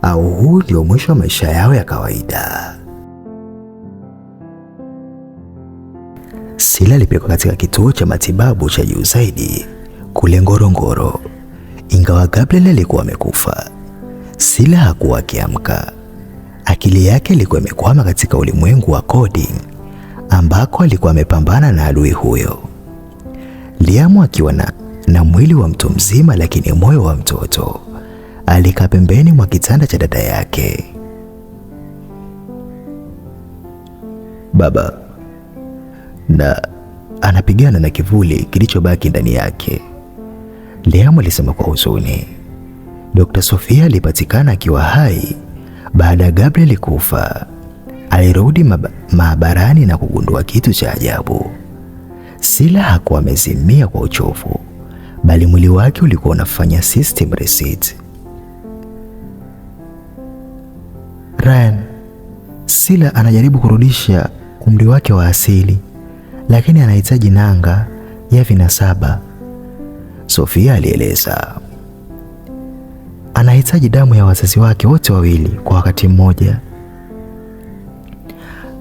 A: au huu ndio mwisho wa maisha yao ya kawaida? Sila alipelekwa katika kituo cha matibabu cha juu zaidi kule Ngorongoro. Ingawa Gabriel alikuwa amekufa, Sila hakuwa akiamka. Akili yake ilikuwa imekwama katika ulimwengu wa coding ambako alikuwa amepambana na adui huyo. Liam akiwa na mwili wa mtu mzima lakini moyo wa mtoto, alikaa pembeni mwa kitanda cha dada yake. Baba, na anapigana na kivuli kilichobaki ndani yake, Liam alisema kwa huzuni. Dr. Sofia alipatikana akiwa hai baada ya Gabriel kufa. Alirudi maabarani na kugundua kitu cha ajabu. Sila hakuwa amezimia kwa uchovu, bali mwili wake ulikuwa unafanya system reset. Ryan, Sila anajaribu kurudisha umri wake wa asili, lakini anahitaji nanga ya vinasaba, Sofia alieleza. Anahitaji damu ya wazazi wake wote wawili kwa wakati mmoja.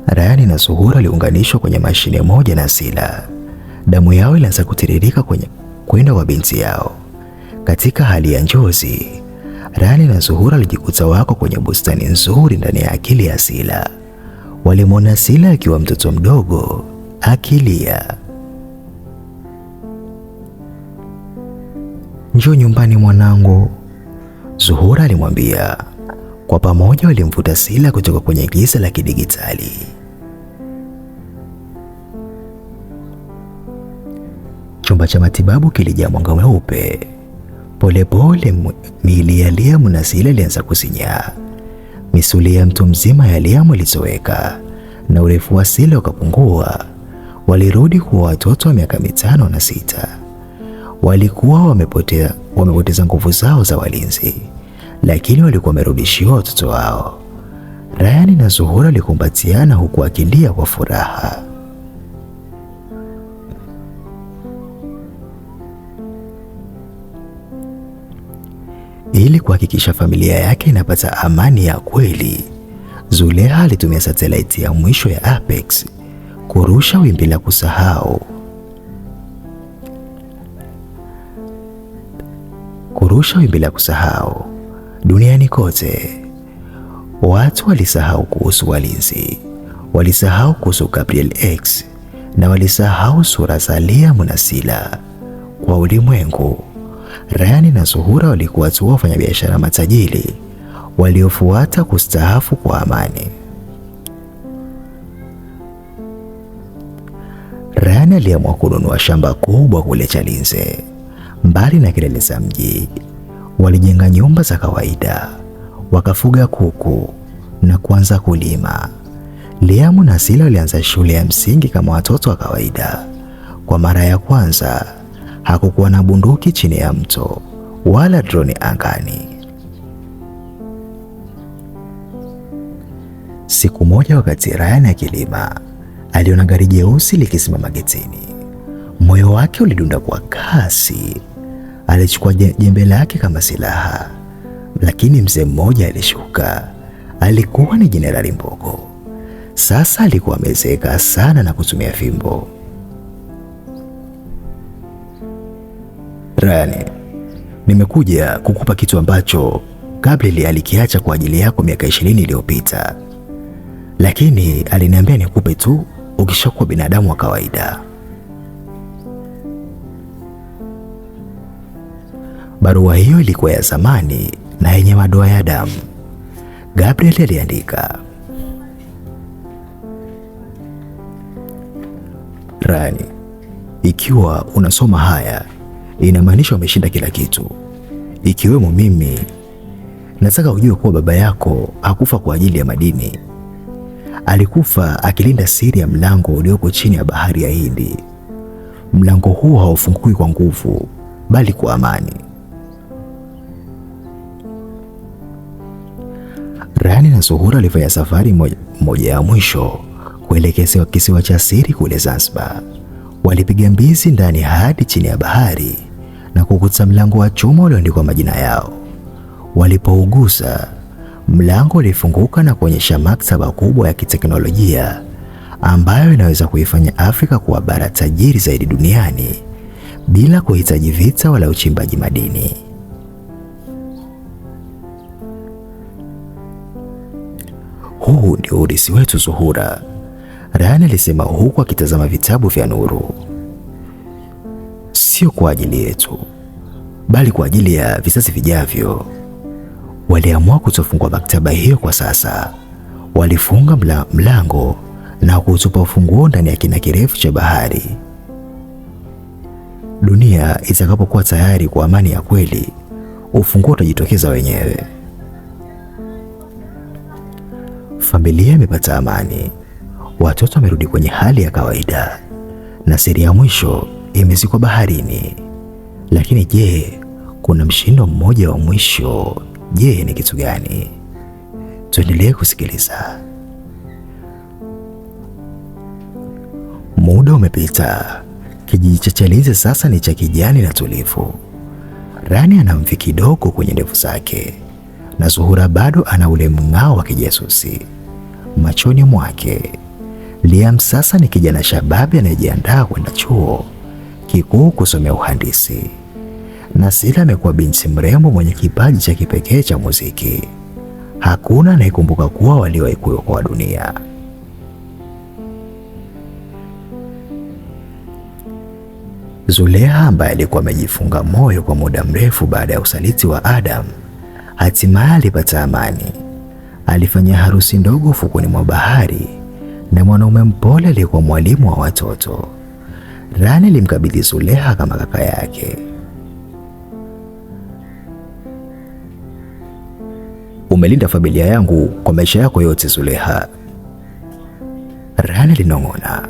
A: Ryan na Zuhura waliunganishwa kwenye mashine moja na Sila. Damu yao ilianza kutiririka kwenda kwa binti yao. Katika hali ya njozi, Ryan na Zuhura walijikuta wako kwenye bustani nzuri ndani ya akili ya Sila. Walimwona Sila akiwa mtoto mdogo akilia. Njoo nyumbani mwanangu, Zuhura alimwambia. Kwa pamoja walimvuta Sila kutoka kwenye giza la kidigitali. Chumba cha matibabu kilijaa mwanga mweupe. Polepole miili ya Liam na Sila ilianza kusinyaa. Misuli ya mtu mzima ya Liam ilizoweka na urefu wa Sila ukapungua. Walirudi kuwa watoto wa miaka 5 na 6. Walikuwa wamepoteza nguvu zao za walinzi, lakini walikuwa wamerudishiwa watoto wao. Ryan na Zuhura walikumbatiana huku wakilia kwa furaha. Ili kuhakikisha familia yake inapata amani ya kweli, Zuleha alitumia satellite ya mwisho ya Apex kurusha wimbi la kusahau. Duniani kote. Watu walisahau kuhusu walinzi, walisahau kuhusu Gabriel X, na walisahau sura za Liam na Sila. Kwa ulimwengu, Ryan na Zuhura walikuwa tu wafanyabiashara matajiri waliofuata kustaafu kwa amani. Ryan aliamua kununua shamba kubwa kule Chalinze, mbali na kelele za mji. Walijenga nyumba za kawaida, wakafuga kuku na kuanza kulima. Liam na Sila walianza shule ya msingi kama watoto wa kawaida. Kwa mara ya kwanza, hakukuwa na bunduki chini ya mto wala droni angani. Siku moja wakati Ryan akilima, aliona gari jeusi likisimama getini. Moyo wake ulidunda kwa kasi. Alichukua jembe lake kama silaha, lakini mzee mmoja alishuka. Alikuwa ni Jenerali Mbogo. Sasa alikuwa amezeeka sana na kutumia fimbo. Ryan, nimekuja kukupa kitu ambacho Gabriel alikiacha kwa ajili yako miaka 20 iliyopita. Lakini aliniambia nikupe tu ukishakuwa binadamu wa kawaida. Barua hiyo ilikuwa ya zamani na yenye madoa ya damu. Gabriel aliandika, Ryan, ikiwa unasoma haya, inamaanisha umeshinda kila kitu, ikiwemo mimi. Nataka ujue kuwa baba yako hakufa kwa ajili ya madini. Alikufa akilinda siri ya mlango ulioko chini ya bahari ya Hindi. Mlango huo haufungui kwa nguvu, bali kwa amani. Ryan na Zuhura walifanya safari moja ya mwisho kuelekea kisiwa cha siri kule Zanzibar. Walipiga mbizi ndani hadi chini ya bahari na kukuta mlango wa chuma ulioandikwa majina yao. Walipougusa, mlango ulifunguka na kuonyesha maktaba kubwa ya kiteknolojia ambayo inaweza kuifanya Afrika kuwa bara tajiri zaidi duniani bila kuhitaji vita wala uchimbaji madini. Huu ndio urithi wetu, Zuhura, Ryan alisema huku akitazama vitabu vya nuru. Sio kwa ajili yetu, bali kwa ajili ya vizazi vijavyo. Waliamua kutofungua maktaba hiyo kwa sasa. Walifunga mlango na kutupa ufunguo ndani ya kina kirefu cha bahari. Dunia itakapokuwa tayari kwa amani ya kweli, ufunguo utajitokeza wenyewe. Familia imepata amani, watoto wamerudi kwenye hali ya kawaida, na siri ya mwisho imezikwa baharini. Lakini je, kuna mshindo mmoja wa mwisho? Je, ni kitu gani? Tuendelee kusikiliza. Muda umepita. Kijiji cha Chalize sasa ni cha kijani na tulivu. Rani ana mvi kidogo kwenye ndevu zake, na Zuhura bado ana ule mng'ao wa kijasusi machoni mwake. Liam sasa ni kijana shababi anayejiandaa kwenda chuo kikuu kusomea uhandisi. Nasila amekuwa binti mrembo mwenye kipaji cha kipekee cha muziki. Hakuna anayekumbuka kuwa waliwahi kuokoa dunia. Zuleha ambaye alikuwa amejifunga moyo kwa muda mrefu baada ya usaliti wa Adam, hatimaye alipata amani. Alifanya harusi ndogo ufukweni mwa bahari na mwanaume mpole aliyekuwa mwalimu wa watoto. Rani alimkabidhi Zuleha kama kaka yake. Umelinda familia yangu kwa maisha yako yote, Zuleha, Rani alinong'ona.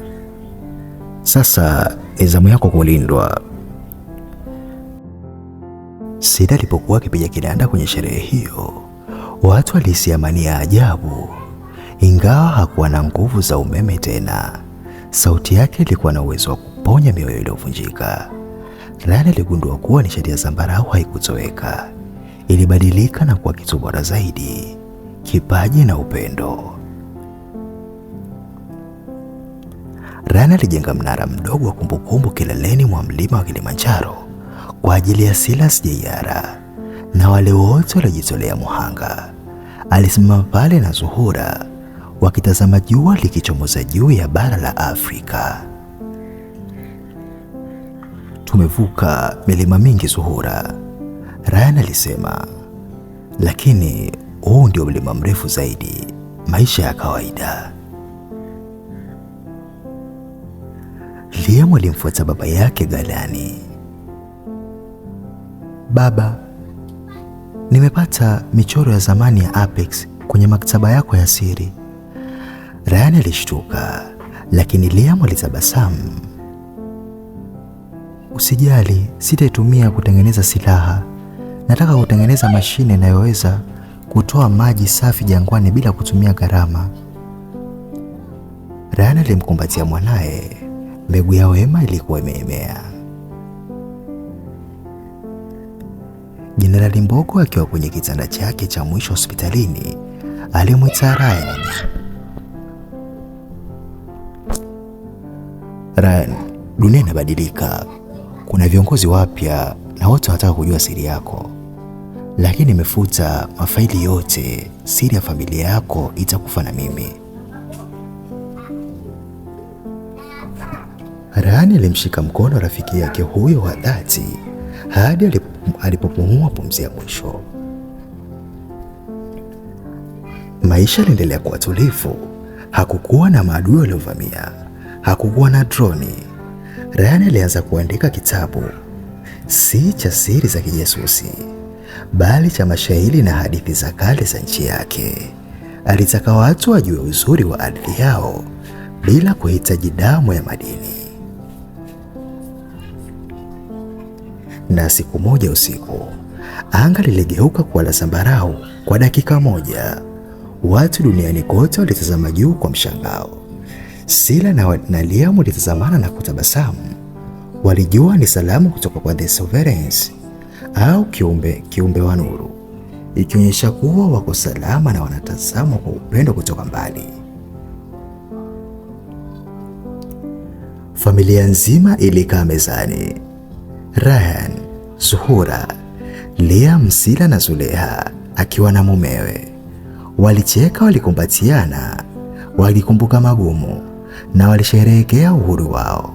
A: Sasa ni zamu yako kulindwa. Sida alipokuwa akipiga kinanda kwenye sherehe hiyo, watu walihisi amani ya ajabu. Ingawa hakuwa na nguvu za umeme tena, sauti yake ilikuwa na uwezo wa kuponya mioyo iliyovunjika. Rani aligundua kuwa nishati ya zambarau haikutoweka. Ilibadilika na kuwa kitu bora zaidi, kipaji na upendo. Rani alijenga mnara mdogo wa kumbukumbu kileleni mwa mlima wa Kilimanjaro kwa ajili ya Silas Jayara na wale wote waliojitolea muhanga. Alisimama pale na Zuhura wakitazama jua likichomoza juu ya bara la Afrika. Tumevuka milima mingi, Zuhura, Ryan alisema, lakini huu ndio mlima mrefu zaidi, maisha ya kawaida. Liam alimfuata baba yake ghalani. Baba, nimepata michoro ya zamani ya Apex kwenye maktaba yako ya siri. Ryan alishtuka, lakini Liam alitabasamu. Usijali, sitaitumia kutengeneza silaha. Nataka kutengeneza mashine inayoweza kutoa maji safi jangwani bila kutumia gharama. Ryan alimkumbatia mwanae. Mbegu ya wema ilikuwa imeemea. Jenerali Mbogo akiwa kwenye kitanda chake cha mwisho hospitalini alimwita Ryan. Ryan, dunia inabadilika. Kuna viongozi wapya na wote wanataka kujua siri yako. Lakini nimefuta mafaili yote. Siri ya familia yako itakufa na mimi. Ryan alimshika mkono rafiki yake huyo wa dhati hadi alipopumua pumzi ya mwisho. Maisha yaliendelea kuwa tulivu. Hakukuwa na maadui waliovamia. Hakukuwa na droni. Ryan alianza kuandika kitabu, si cha siri za kijasusi, bali cha mashairi na hadithi za kale za nchi yake. alitaka watu wajue uzuri wa ardhi yao bila kuhitaji damu ya madini. Na siku moja usiku, anga liligeuka kuwa la zambarau kwa dakika moja. Watu duniani kote walitazama juu kwa mshangao. Sila na Liam walitazamana na kutabasamu. Walijua ni salamu kutoka kwa The Sovereigns au kiumbe wa nuru, ikionyesha kuwa wako salama na wanatazamwa kwa upendo kutoka mbali. Familia nzima ilikaa mezani. Ryan, Zuhura, Liam, Sila na Zulekha akiwa na mumewe. Walicheka, walikumbatiana, walikumbuka magumu na walisherehekea uhuru wao.